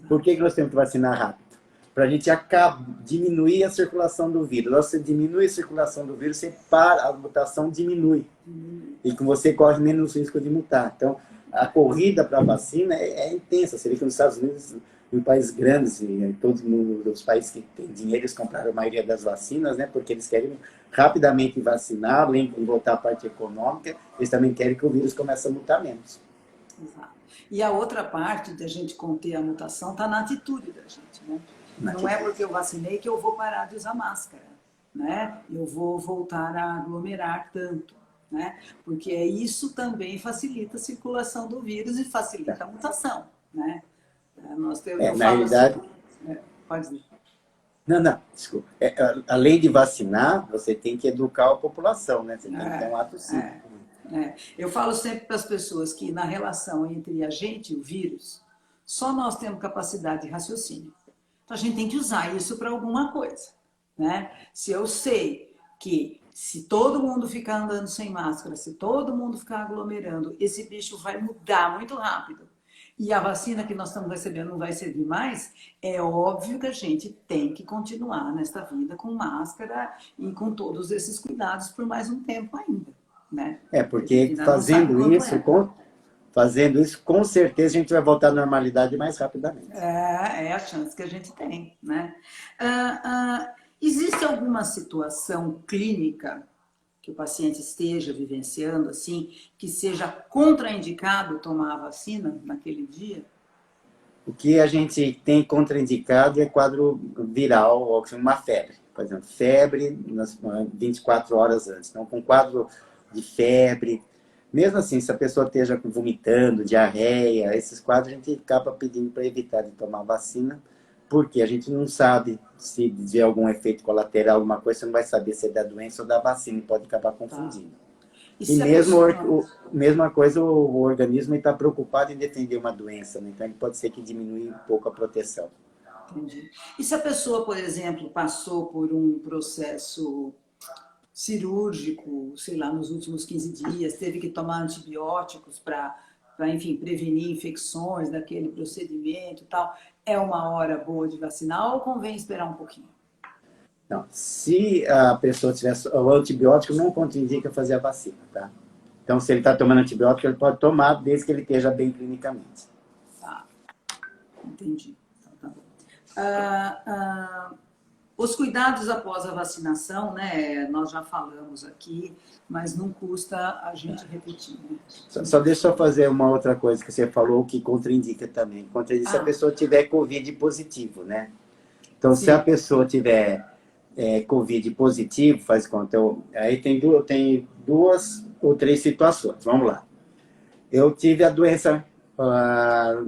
B: Por que nós temos que vacinar rápido? Para a gente diminuir a circulação do vírus. Você diminui a circulação do vírus, você a mutação diminui. E que você corre menos risco de mutar. Então, a corrida para a vacina é intensa. Você vê que nos Estados Unidos, em países grandes, e todos os países que têm dinheiro, eles compraram a maioria das vacinas, né? Porque eles querem rapidamente vacinar, além de voltar à parte econômica, eles também querem que o vírus comece a mutar menos.
A: Exato. E a outra parte da gente conter a mutação está na atitude da gente, né? Não é porque eu vacinei que eu vou parar de usar máscara, né? Eu vou voltar a aglomerar tanto, né? Porque isso também facilita a circulação do vírus e facilita a mutação, né? Eu
B: Na
A: falo assim,
B: realidade,
A: pode dizer.
B: não, desculpa. Além de vacinar, você tem que educar a população, né? Você tem que ter um ato cívico.
A: Eu falo sempre para as pessoas que na relação entre a gente e o vírus, só nós temos capacidade de raciocínio. Então a gente tem que usar isso para alguma coisa, né? Se eu sei que se todo mundo ficar andando sem máscara, se todo mundo ficar aglomerando, esse bicho vai mudar muito rápido e a vacina que nós estamos recebendo não vai servir mais, é óbvio que a gente tem que continuar nesta vida com máscara e com todos esses cuidados por mais um tempo ainda, né?
B: Porque fazendo isso, com certeza a gente vai voltar à normalidade mais rapidamente.
A: É a chance que a gente tem, né? Existe alguma situação clínica que o paciente esteja vivenciando, assim, que seja contraindicado tomar a vacina naquele dia?
B: O que a gente tem contraindicado é quadro viral, ou uma febre. Por exemplo, febre nas 24 horas antes. Então, com quadro de febre, mesmo assim, se a pessoa esteja vomitando, diarreia, esses quadros a gente acaba pedindo para evitar de tomar vacina, porque a gente não sabe se de algum efeito colateral, alguma coisa, você não vai saber se é da doença ou da vacina, pode acabar confundindo. E mesmo mesma coisa, o organismo está preocupado em defender uma doença, né? Então pode ser que diminua um pouco a proteção.
A: Entendi. E se a pessoa, por exemplo, passou por um processo cirúrgico, sei lá, nos últimos 15 dias, teve que tomar antibióticos para, enfim, prevenir infecções daquele procedimento e tal, é uma hora boa de vacinar ou convém esperar um pouquinho?
B: Não, se a pessoa tiver o antibiótico, não contraindica fazer a vacina, tá? Então, se ele está tomando antibiótico, ele pode tomar desde que ele esteja bem clinicamente.
A: Tá, entendi. Então, tá bom. Os cuidados após a vacinação, né? Nós já falamos aqui, mas não custa a gente repetir. Né?
B: Só deixa eu fazer uma outra coisa que você falou que contraindica também. Contraindica se a pessoa tiver Covid positivo, né? Então, se a pessoa tiver Covid positivo, faz conta. Aí tem duas ou três situações. Vamos lá. Eu tive a doença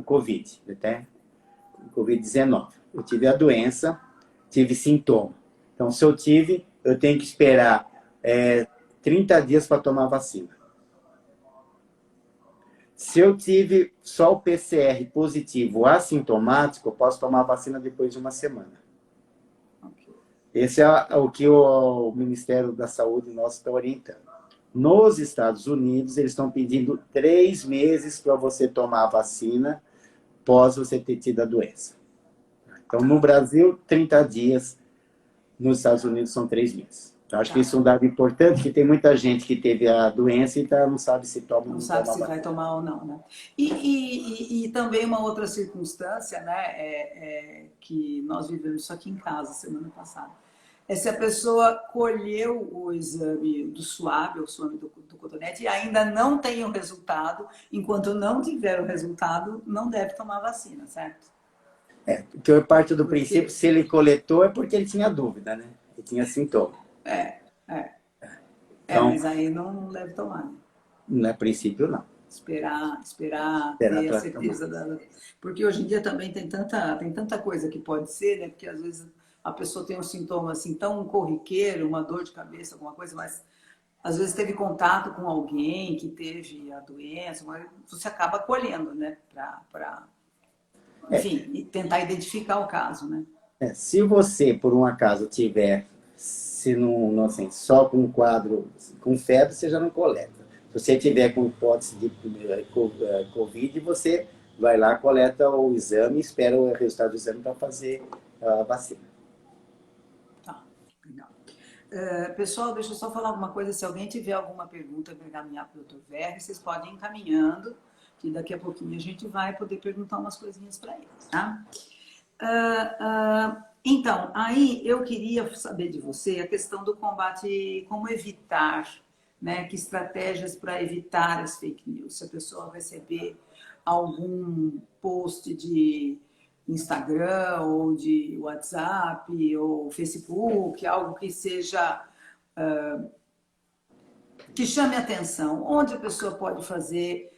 B: Covid, até Covid-19. Eu tive a doença, tive sintoma. Então, se eu tive, eu tenho que esperar 30 dias para tomar vacina. Se eu tive só o PCR positivo assintomático, eu posso tomar a vacina depois de uma semana. Esse é o que o Ministério da Saúde nosso está orientando. Nos Estados Unidos, eles estão pedindo 3 meses para você tomar a vacina após você ter tido a doença. Então, no Brasil, 30 dias. Nos Estados Unidos, são 3 meses. Então, acho que isso é um dado importante, que tem muita gente que teve a doença e não sabe se toma ou não.
A: Não sabe se vai tomar ou não, né? E também uma outra circunstância, né, que nós vivemos isso aqui em casa semana passada, é se a pessoa colheu o exame do swab, o exame do cotonete, e ainda não tem o resultado, enquanto não tiver o resultado, não deve tomar vacina, certo?
B: Porque eu parto do princípio, se ele coletou, é porque ele tinha dúvida, né? Ele tinha sintoma.
A: Então, mas aí não deve tomar, né?
B: No princípio, não.
A: Esperar ter a certeza Porque hoje em dia também tem tanta coisa que pode ser, né? Porque às vezes a pessoa tem um sintoma assim tão corriqueiro, uma dor de cabeça, alguma coisa, mas às vezes teve contato com alguém que teve a doença, mas você acaba colhendo, né? Enfim, e tentar identificar o caso, né?
B: Se você, por um acaso, tiver, se não assim, só com um quadro com febre, você já não coleta. Se você tiver com hipótese de Covid, você vai lá, coleta o exame e espera o resultado do exame para fazer a vacina.
A: Tá, legal. Pessoal, deixa eu só falar alguma coisa. Se alguém tiver alguma pergunta para encaminhar para o Dr. Verri, vocês podem ir encaminhando, que daqui a pouquinho a gente vai poder perguntar umas coisinhas para eles, tá? Então, aí eu queria saber de você a questão do combate, como evitar, né? Que estratégias para evitar as fake news? Se a pessoa receber algum post de Instagram ou de WhatsApp ou Facebook, algo que seja que chame atenção, onde a pessoa pode fazer,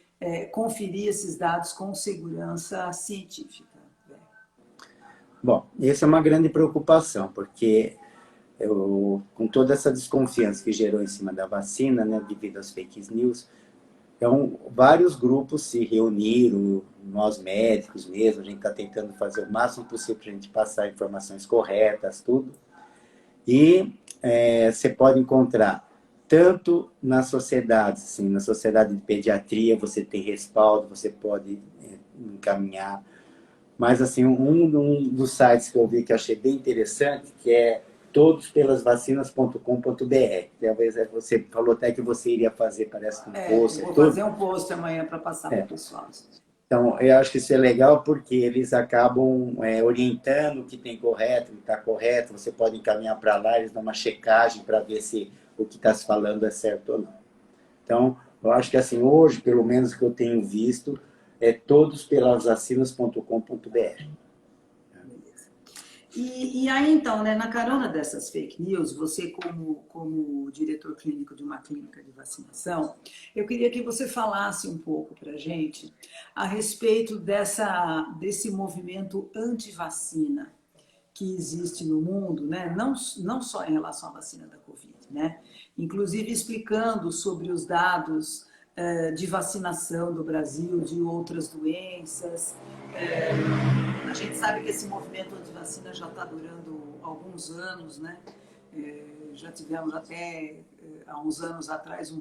A: conferir esses dados com segurança científica.
B: Bom, essa é uma grande preocupação, porque com toda essa desconfiança que gerou em cima da vacina, né, devido às fake news, então, vários grupos se reuniram, nós médicos mesmo, a gente está tentando fazer o máximo possível para a gente passar informações corretas, tudo. E você pode encontrar, tanto na sociedade, assim, na sociedade de pediatria, você tem respaldo, você pode encaminhar. Mas, assim, um dos sites que eu vi que eu achei bem interessante, que é todospelasvacinas.com.br. Talvez você falou até que você iria fazer, parece, um post.
A: Vou fazer um post amanhã para passar para o pessoal.
B: Então, eu acho que isso é legal porque eles acabam orientando o que tem correto, o que está correto. Você pode encaminhar para lá, eles dão uma checagem para ver se o que está se falando é certo ou não. Então, eu acho que assim, hoje, pelo menos o que eu tenho visto, é todospelasvacinas.com.br.
A: E aí, então, né, na carona dessas fake news, você como diretor clínico de uma clínica de vacinação, eu queria que você falasse um pouco para a gente a respeito desse movimento anti-vacina que existe no mundo, né? Não só em relação à vacina da Covid, né? Inclusive explicando sobre os dados de vacinação do Brasil, de outras doenças. A gente sabe que esse movimento anti-vacina já está durando alguns anos, né? Já tivemos até, há uns anos atrás,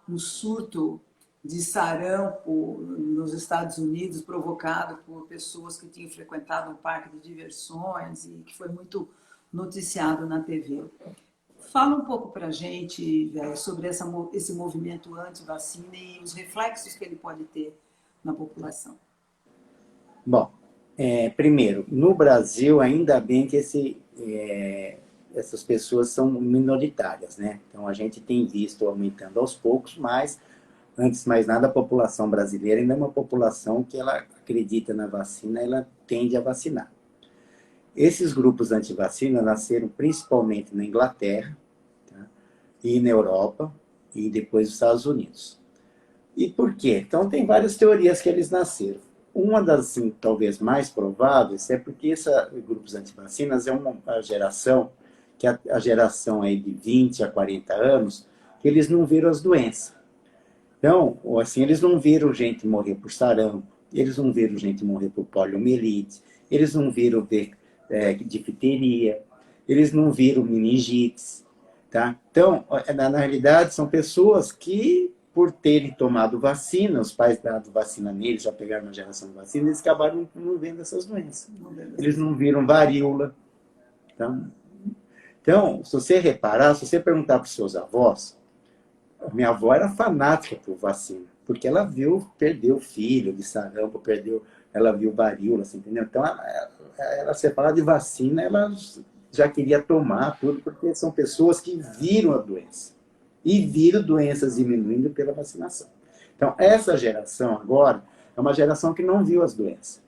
A: um surto de sarampo nos Estados Unidos, provocado por pessoas que tinham frequentado um parque de diversões e que foi muito noticiado na TV. Fala um pouco para a gente sobre esse movimento anti-vacina e os reflexos que ele pode ter na população.
B: Bom, primeiro, no Brasil, ainda bem que essas pessoas são minoritárias, né? Então, a gente tem visto aumentando aos poucos, mas, antes de mais nada, a população brasileira ainda é uma população que ela acredita na vacina, ela tende a vacinar. Esses grupos anti-vacina nasceram principalmente na Inglaterra, tá? E na Europa, e depois nos Estados Unidos. E por quê? Então, tem várias teorias que eles nasceram. Uma das, assim, talvez mais prováveis é porque esses grupos anti-vacinas é uma geração, que é a geração aí de 20 a 40 anos, que eles não viram as doenças. Então, assim, eles não viram gente morrer por sarampo, eles não viram gente morrer por poliomielite, eles não viram difteria, eles não viram meningites, tá? Então, na realidade, são pessoas que, por terem tomado vacina, os pais dado vacina neles, já pegaram uma geração de vacina, eles acabaram não vendo essas doenças. Eles não viram varíola. Tá? Então, se você reparar, se você perguntar para os seus avós, a minha avó era fanática por vacina, porque ela perdeu filho de sarampo, ela viu varíola, assim, entendeu? Então, você fala de vacina, ela já queria tomar tudo, porque são pessoas que viram a doença. E viram doenças diminuindo pela vacinação. Então, essa geração agora é uma geração que não viu as doenças.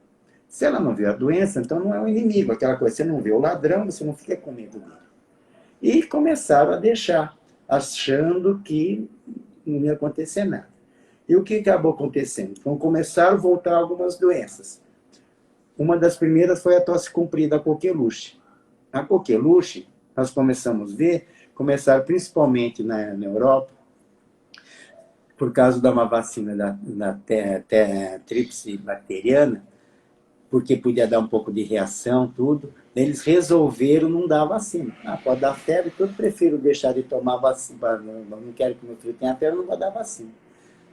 B: Se ela não viu a doença, então não é um inimigo. Aquela coisa, você não vê o ladrão, você não fica com medo dele. E começaram a deixar, achando que não ia acontecer nada. E o que acabou acontecendo? Então, começaram a voltar algumas doenças. Uma das primeiras foi a tosse comprida, a coqueluche. A coqueluche, nós começamos a ver, começaram principalmente na Europa, por causa de uma vacina da tríplice bacteriana, porque podia dar um pouco de reação, tudo. Eles resolveram não dar vacina. Pode dar febre, eu prefiro deixar de tomar vacina. Não quero que meu filho tenha febre, não vou dar vacina.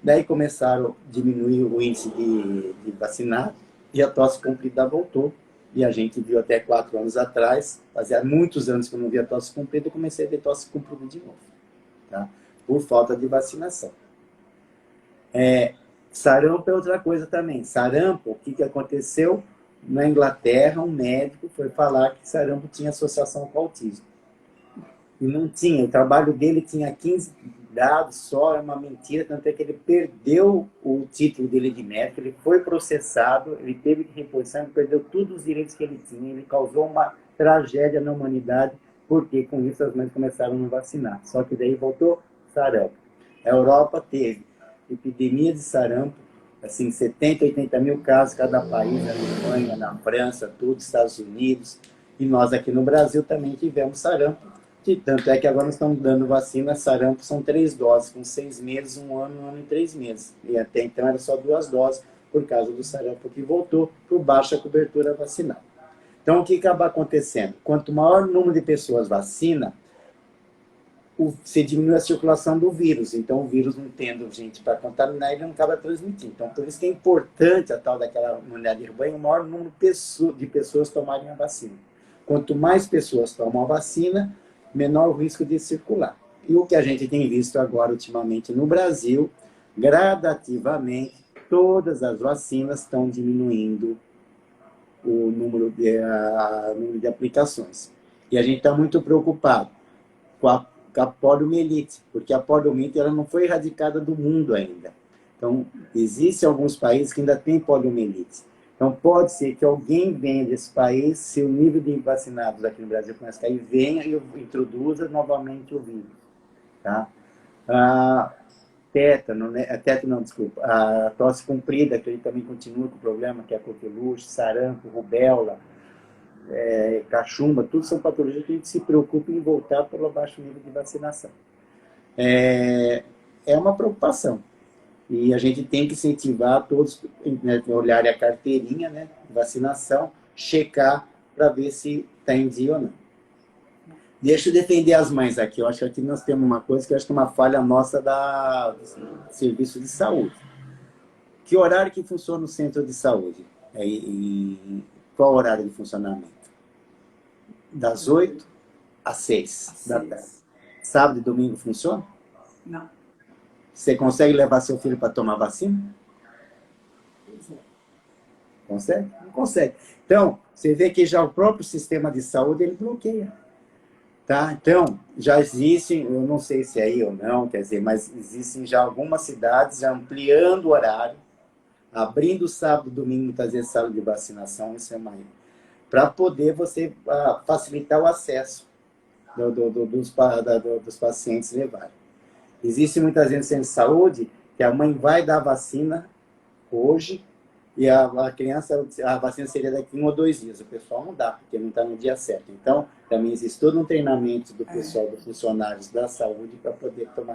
B: Daí começaram a diminuir o índice de vacinado e a tosse comprida voltou. E a gente viu até 4 anos atrás, fazia muitos anos que eu não via tosse comprida, eu comecei a ver tosse comprida de novo, tá? Por falta de vacinação. Sarampo é outra coisa também. Sarampo, o que aconteceu? Na Inglaterra, um médico foi falar que sarampo tinha associação com autismo. E não tinha. O trabalho dele tinha dado só é uma mentira, tanto é que ele perdeu o título dele de médico, ele foi processado, ele teve que reposição, ele perdeu todos os direitos que ele tinha, ele causou uma tragédia na humanidade, porque com isso as mães começaram a não vacinar. Só que daí voltou sarampo. A Europa teve epidemia de sarampo, assim, 70, 80 mil casos cada país, na Alemanha, na França, tudo, Estados Unidos, e nós aqui no Brasil também tivemos sarampo. Tanto é que agora nós estamos dando vacina, sarampo são 3 doses, com 6 meses, 1 ano e 3 meses. E até então era só 2 doses, por causa do sarampo que voltou por baixa cobertura vacinal. Então, o que acaba acontecendo? Quanto maior número de pessoas vacina, você diminui a circulação do vírus. Então, o vírus não tendo gente para contaminar, ele não acaba transmitindo. Então, por isso que é importante a tal daquela imunidade de rebanho, o maior número de pessoas tomarem a vacina. Quanto mais pessoas tomam a vacina, menor o risco de circular. E o que a gente tem visto agora, ultimamente, no Brasil, gradativamente, todas as vacinas estão diminuindo o número de aplicações. E a gente está muito preocupado com a poliomielite, porque a poliomielite ela não foi erradicada do mundo ainda. Então, existem alguns países que ainda têm poliomielite. Então, pode ser que alguém venha desse país, se o nível de vacinados aqui no Brasil começa a cair, venha e introduza novamente o vírus. Tá? A tosse comprida, que ele também continua com o problema, que é a coqueluche, sarampo, rubéola, cachumba, tudo são patologias que a gente se preocupa em voltar pelo baixo nível de vacinação. É uma preocupação. E a gente tem que incentivar todos, né, olharem a carteirinha, né, de vacinação, checar para ver se está em dia ou não. Deixa eu defender as mães aqui. Eu acho que aqui nós temos uma coisa que eu acho que é uma falha nossa do serviço de saúde. Que horário que funciona o centro de saúde? E qual o horário de funcionamento? Das 8 às 6 da tarde. Sábado e domingo funciona?
A: Não.
B: Você consegue levar seu filho para tomar vacina? Consegue? Não consegue. Então, você vê que já o próprio sistema de saúde, ele bloqueia. Tá? Então, já existem, eu não sei se é aí ou não, quer dizer, mas existem já algumas cidades já ampliando o horário, abrindo sábado e domingo, muitas vezes, sala de vacinação, isso é maior, para poder você facilitar o acesso dos pacientes levarem. Existe muitas vezes centros de saúde que a mãe vai dar a vacina hoje e a criança, a vacina seria daqui 1 ou 2 dias. O pessoal não dá, porque não está no dia certo. Então, também existe todo um treinamento do pessoal, dos funcionários da saúde para poder aplicar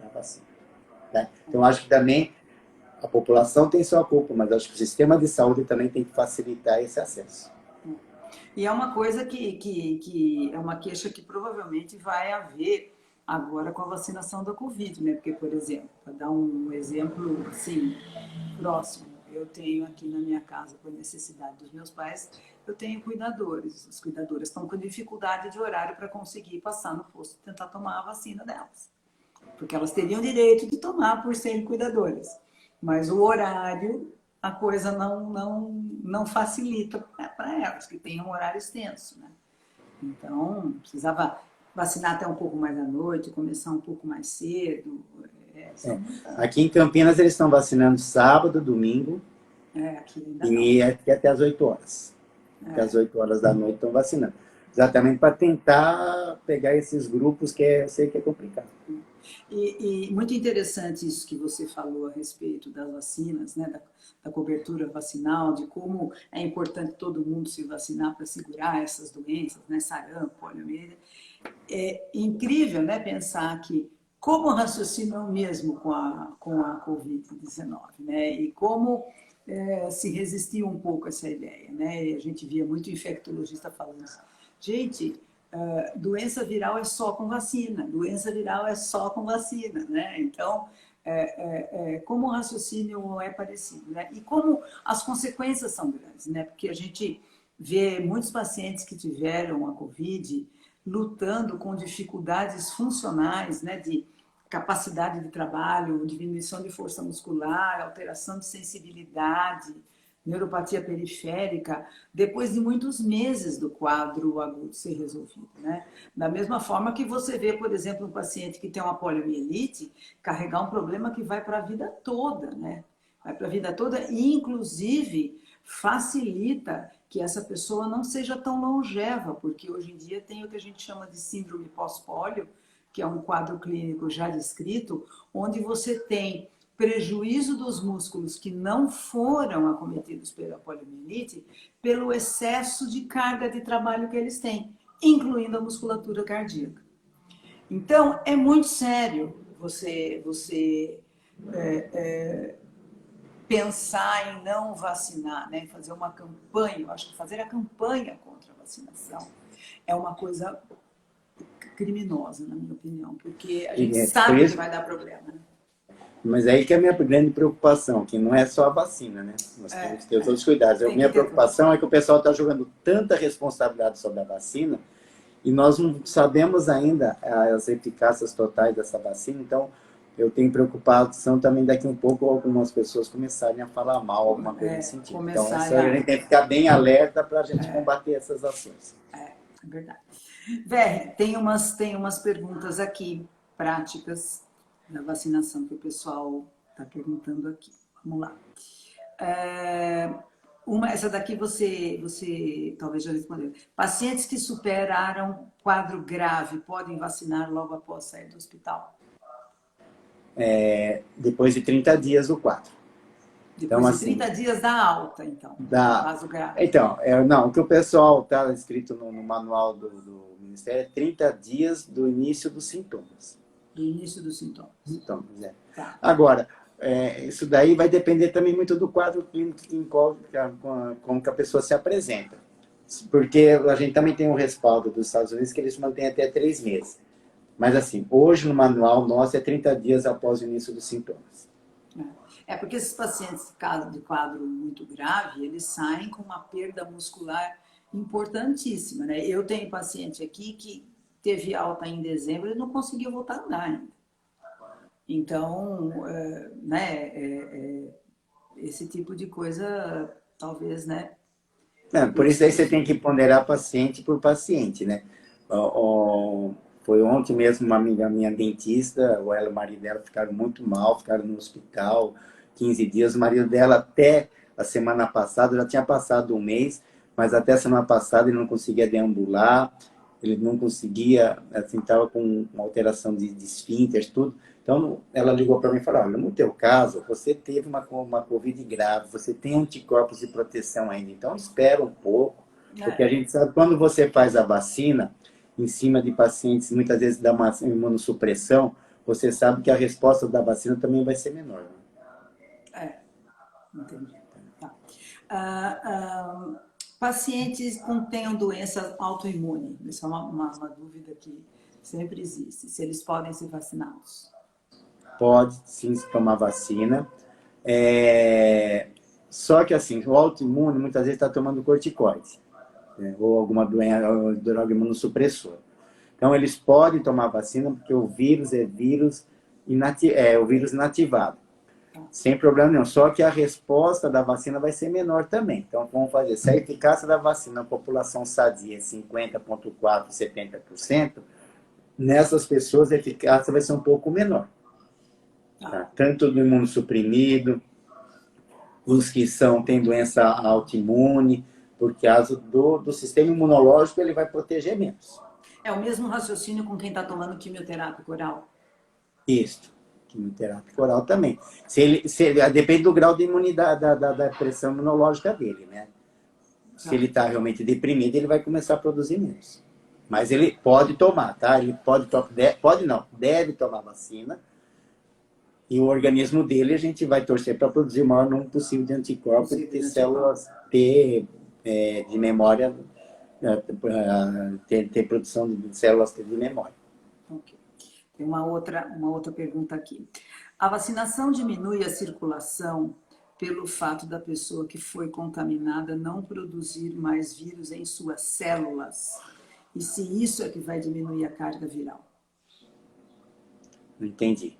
B: a vacina. Né? Então, acho que também a população tem sua culpa, mas acho que o sistema de saúde também tem que facilitar esse acesso.
A: E é uma coisa que é uma queixa que provavelmente vai haver agora com a vacinação da Covid, né? Porque, por exemplo, para dar um exemplo assim, próximo, eu tenho aqui na minha casa, por necessidade dos meus pais, eu tenho cuidadores. Os cuidadores estão com dificuldade de horário para conseguir passar no posto e tentar tomar a vacina delas. Porque elas teriam direito de tomar por serem cuidadoras. Mas o horário, a coisa não facilita para elas, que têm um horário extenso, né? Então, precisava vacinar até um pouco mais à noite, começar um pouco mais cedo.
B: Aqui em Campinas eles estão vacinando sábado, domingo
A: aqui ainda
B: e até às 8 horas. Até às 8 horas da noite estão vacinando. Exatamente para tentar pegar esses grupos que eu sei que é complicado.
A: E muito interessante isso que você falou a respeito das vacinas, né, da cobertura vacinal, de como é importante todo mundo se vacinar para segurar essas doenças, né, sarampo, poliomielite. É incrível, né, pensar que como raciocinam mesmo com a Covid-19, né, e como se resistiu um pouco a essa ideia, né, e a gente via muito infectologista falando assim, gente, doença viral é só com vacina, doença viral é só com vacina, né, então como o raciocínio é parecido, né, e como as consequências são grandes, né, porque a gente vê muitos pacientes que tiveram a Covid lutando com dificuldades funcionais, né, de capacidade de trabalho, diminuição de força muscular, alteração de sensibilidade, neuropatia periférica, depois de muitos meses do quadro agudo ser resolvido, né? Da mesma forma que você vê, por exemplo, um paciente que tem uma poliomielite carregar um problema que vai para a vida toda, né? Vai para a vida toda e, inclusive, facilita que essa pessoa não seja tão longeva, porque hoje em dia tem o que a gente chama de síndrome pós-pólio, que é um quadro clínico já descrito, onde você tem prejuízo dos músculos que não foram acometidos pela poliomielite pelo excesso de carga de trabalho que eles têm, incluindo a musculatura cardíaca. Então, é muito sério você pensar em não vacinar, né? Fazer uma campanha. Eu acho que fazer a campanha contra a vacinação é uma coisa criminosa, na minha opinião, porque a gente sabe que vai dar problema, né?
B: Mas aí que é a minha grande preocupação, que não é só a vacina, né? Nós temos que ter os outros cuidados. A minha preocupação é que o pessoal está jogando tanta responsabilidade sobre a vacina e nós não sabemos ainda as eficácias totais dessa vacina, então eu tenho preocupação também daqui um pouco algumas pessoas começarem a falar mal, alguma coisa nesse sentido. Então, a gente tem que ficar bem alerta para a gente combater essas ações.
A: É verdade. Verre, tem umas perguntas aqui, práticas, da vacinação que o pessoal está perguntando aqui. Vamos lá. Essa daqui você talvez já respondeu. Pacientes que superaram quadro grave podem vacinar logo após sair do hospital?
B: Depois de 30 dias o quadro.
A: Depois então, de 30 assim, dias da alta, então, caso grave.
B: Então, não, o que o pessoal está escrito no manual do Ministério é 30 dias do início dos sintomas.
A: Do início dos sintomas.
B: Sintomas, é. Tá. Agora, isso daí vai depender também muito do quadro clínico, como que a pessoa se apresenta. Porque a gente também tem um respaldo dos Estados Unidos que eles mantêm até 3 meses. Mas assim, hoje no manual nosso é 30 dias após o início dos sintomas.
A: Porque esses pacientes de quadro muito grave, eles saem com uma perda muscular importantíssima, né? Eu tenho paciente aqui que teve alta em dezembro e não conseguiu voltar a andar ainda. Então, esse tipo de coisa, talvez, né?
B: Por isso aí você tem que ponderar paciente por paciente, né? Foi ontem mesmo uma amiga minha dentista, ela e o marido dela ficaram muito mal, ficaram no hospital 15 dias. O marido dela até a semana passada, já tinha passado um mês, mas até a semana passada ele não conseguia deambular, ele não conseguia, assim, estava com uma alteração de esfíncteres, tudo. Então ela ligou para mim e falou, olha, no teu caso, você teve uma Covid grave, você tem anticorpos de proteção ainda, então espera um pouco, porque a gente sabe, quando você faz a vacina, em cima de pacientes, muitas vezes dá uma imunossupressão, você sabe que a resposta da vacina também vai ser menor. Né?
A: Entendi. Tá. Pacientes que tenham doença autoimune, isso é uma dúvida que sempre existe, se eles podem ser vacinados.
B: Pode sim se tomar vacina. Só que assim, o autoimune muitas vezes está tomando corticoide. Ou alguma doença, ou droga imunossupressora. Então, eles podem tomar vacina porque o vírus é o vírus inativado. Sem problema nenhum. Só que a resposta da vacina vai ser menor também. Então, vamos fazer. Se a eficácia da vacina na população sadia é 50,4%, 70%, nessas pessoas a eficácia vai ser um pouco menor. Tá? Tanto do imunossuprimido, os que têm doença autoimune, por causa do sistema imunológico, ele vai proteger menos.
A: É o mesmo raciocínio com quem está tomando quimioterapia oral?
B: Isso, quimioterapia oral também. Depende do grau de imunidade, da pressão imunológica dele, né? Se ele está realmente deprimido, ele vai começar a produzir menos. Mas ele pode tomar, tá? Ele deve tomar vacina. E o organismo dele, a gente vai torcer para produzir o maior número possível de anticorpos e ter células de memória, ter produção de células de memória.
A: Ok. Tem uma outra pergunta aqui. A vacinação diminui a circulação pelo fato da pessoa que foi contaminada não produzir mais vírus em suas células? E se isso é que vai diminuir a carga viral?
B: Não entendi.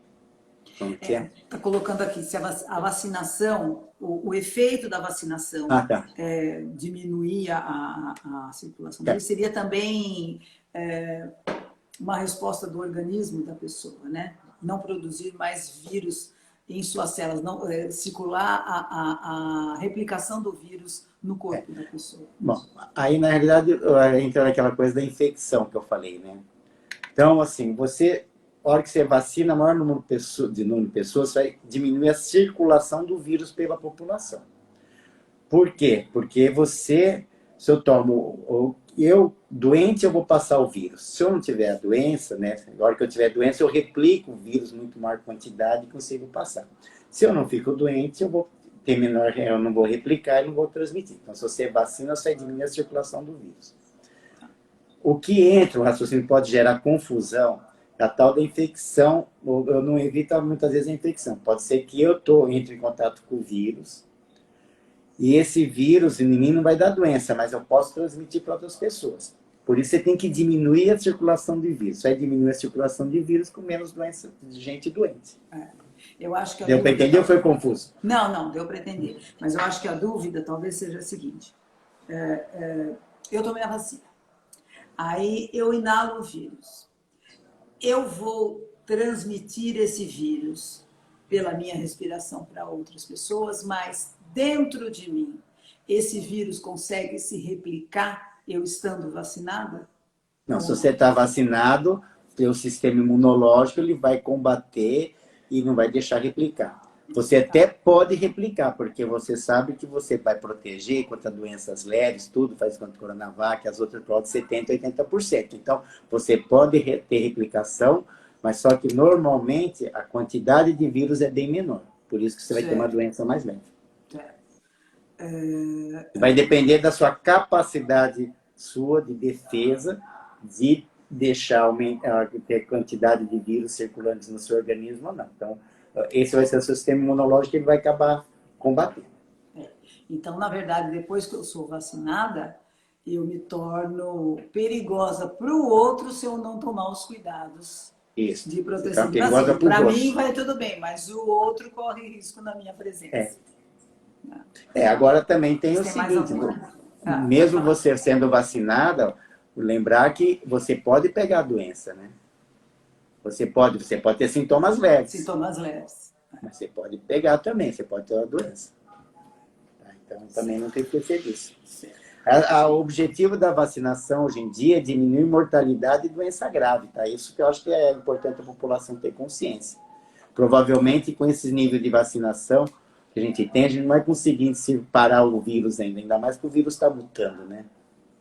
B: Como que é?
A: Está colocando aqui, se a vacinação, o efeito da vacinação
B: Tá.
A: diminuir a circulação
B: Tá.
A: dele, seria também uma resposta do organismo da pessoa, né? Não produzir mais vírus em suas células, não circular a replicação do vírus no corpo da pessoa.
B: Bom, aí na realidade entra naquela coisa da infecção que eu falei, né? Então, assim, a hora que você vacina, maior número de pessoas, vai diminuir a circulação do vírus pela população. Por quê? Porque se eu tomo, doente, eu vou passar o vírus. Se eu não tiver a doença, né? Na hora que eu tiver doença, eu replico o vírus em muito maior quantidade e consigo passar. Se eu não fico doente, eu não vou replicar e não vou transmitir. Então, se você vacina, você diminui a circulação do vírus. O que entra, o raciocínio pode gerar confusão, a tal da infecção, eu não evito muitas vezes a infecção. Pode ser que eu entre em contato com o vírus, e esse vírus em mim não vai dar doença, mas eu posso transmitir para outras pessoas. Por isso você tem que diminuir a circulação de vírus. Vai diminuir a circulação de vírus com menos doença de gente doente.
A: Eu acho que
B: deu para entender ou foi confuso?
A: Não, deu para entender. Mas eu acho que a dúvida talvez seja a seguinte. Eu tomei a vacina. Aí eu inalo o vírus. Eu vou transmitir esse vírus pela minha respiração para outras pessoas, mas dentro de mim, esse vírus consegue se replicar eu estando vacinada?
B: Não, se você está vacinado, seu sistema imunológico ele vai combater e não vai deixar replicar. Você até pode replicar, porque você sabe que você vai proteger contra doenças leves, tudo, faz contra o Coronavac, as outras provas 70%, 80%. Então, você pode ter replicação, mas só que normalmente a quantidade de vírus é bem menor. Por isso que você vai ter uma doença mais leve. Vai depender da sua capacidade de defesa, de deixar ter quantidade de vírus circulantes no seu organismo ou não. Então, esse vai ser o seu sistema imunológico que ele vai acabar combatendo.
A: Então, na verdade, depois que eu sou vacinada, eu me torno perigosa para o outro se eu não tomar os cuidados de proteção.
B: Então,
A: para mim vai tudo bem, mas o outro corre risco na minha presença.
B: Agora também tem o seguinte, mesmo você sendo vacinada, lembrar que você pode pegar a doença, né? Você pode ter sintomas leves.
A: Sintomas leves.
B: Mas você pode pegar também, você pode ter uma doença. Então, também não tem que esquecer disso. O objetivo da vacinação hoje em dia é diminuir mortalidade e doença grave. Tá? Isso que eu acho que é importante a população ter consciência. Provavelmente, com esse nível de vacinação que a gente tem, a gente não vai conseguir parar o vírus ainda mais que o vírus está mutando, né?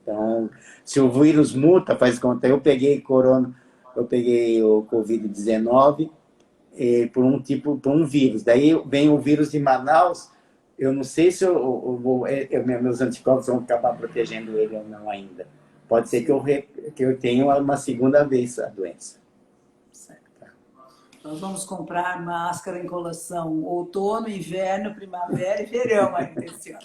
B: Então, se o vírus muta, faz conta, eu peguei o Covid-19 por um vírus. Daí vem o vírus de Manaus, eu não sei se meus anticorpos vão acabar protegendo ele ou não ainda. Pode ser que eu tenha uma segunda vez a doença.
A: Certo. Nós vamos comprar máscara em coleção outono, inverno, primavera e verão ainda esse ano.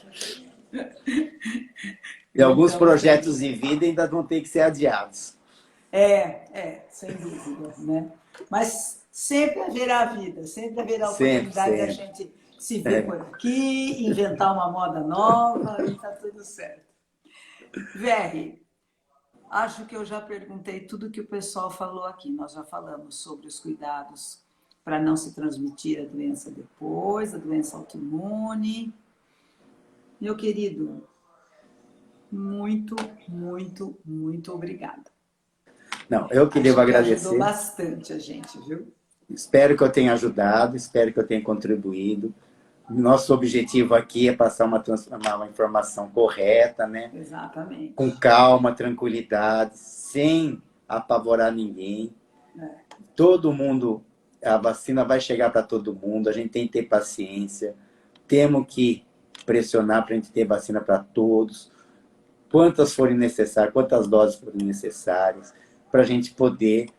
B: E alguns projetos de vida ainda vão ter que ser adiados.
A: Sem dúvida, né? Mas sempre haverá vida, sempre haverá a oportunidade da gente se ver por aqui, inventar uma moda nova e tá tudo certo. Verri, acho que eu já perguntei tudo que o pessoal falou aqui. Nós já falamos sobre os cuidados para não se transmitir a doença depois, a doença autoimune. Meu querido, muito, muito, muito obrigada.
B: Não, eu que devo agradecer.
A: Ajudou bastante a gente, viu?
B: Espero que eu tenha ajudado, espero que eu tenha contribuído. Nosso objetivo aqui é passar uma informação correta, né?
A: Exatamente.
B: Com calma, tranquilidade, sem apavorar ninguém. Todo mundo, a vacina vai chegar para todo mundo, a gente tem que ter paciência, temos que pressionar para a gente ter vacina para todos, quantas forem necessárias, quantas doses forem necessárias, para a gente poder,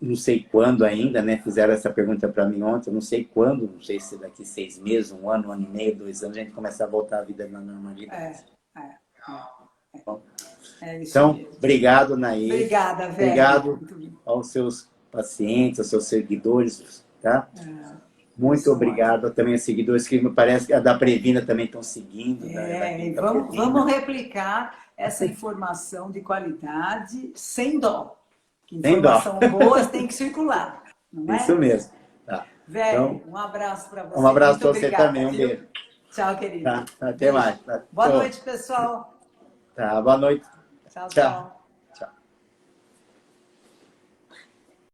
B: não sei quando ainda, né? Fizeram essa pergunta para mim ontem, não sei quando, não sei se daqui 6 meses, um ano e meio, 2 anos, a gente começar a voltar à vida na normalidade. Bom, então, mesmo. Obrigado, Nair.
A: Obrigada, velho.
B: Obrigado aos seus pacientes, aos seus seguidores, tá? Muito obrigado. Eu também seguidores que me parece que a da Previna também estão seguindo.
A: Vamos replicar essa informação de qualidade sem dó. Que informação boa tem que circular. Não é?
B: Isso mesmo. Tá.
A: Velho, então, um abraço para você.
B: Um abraço para você também. Um beijo.
A: Tchau, querido.
B: Tá, até mais. Tá.
A: Boa noite, pessoal.
B: Tá, boa noite.
A: Tchau, tchau.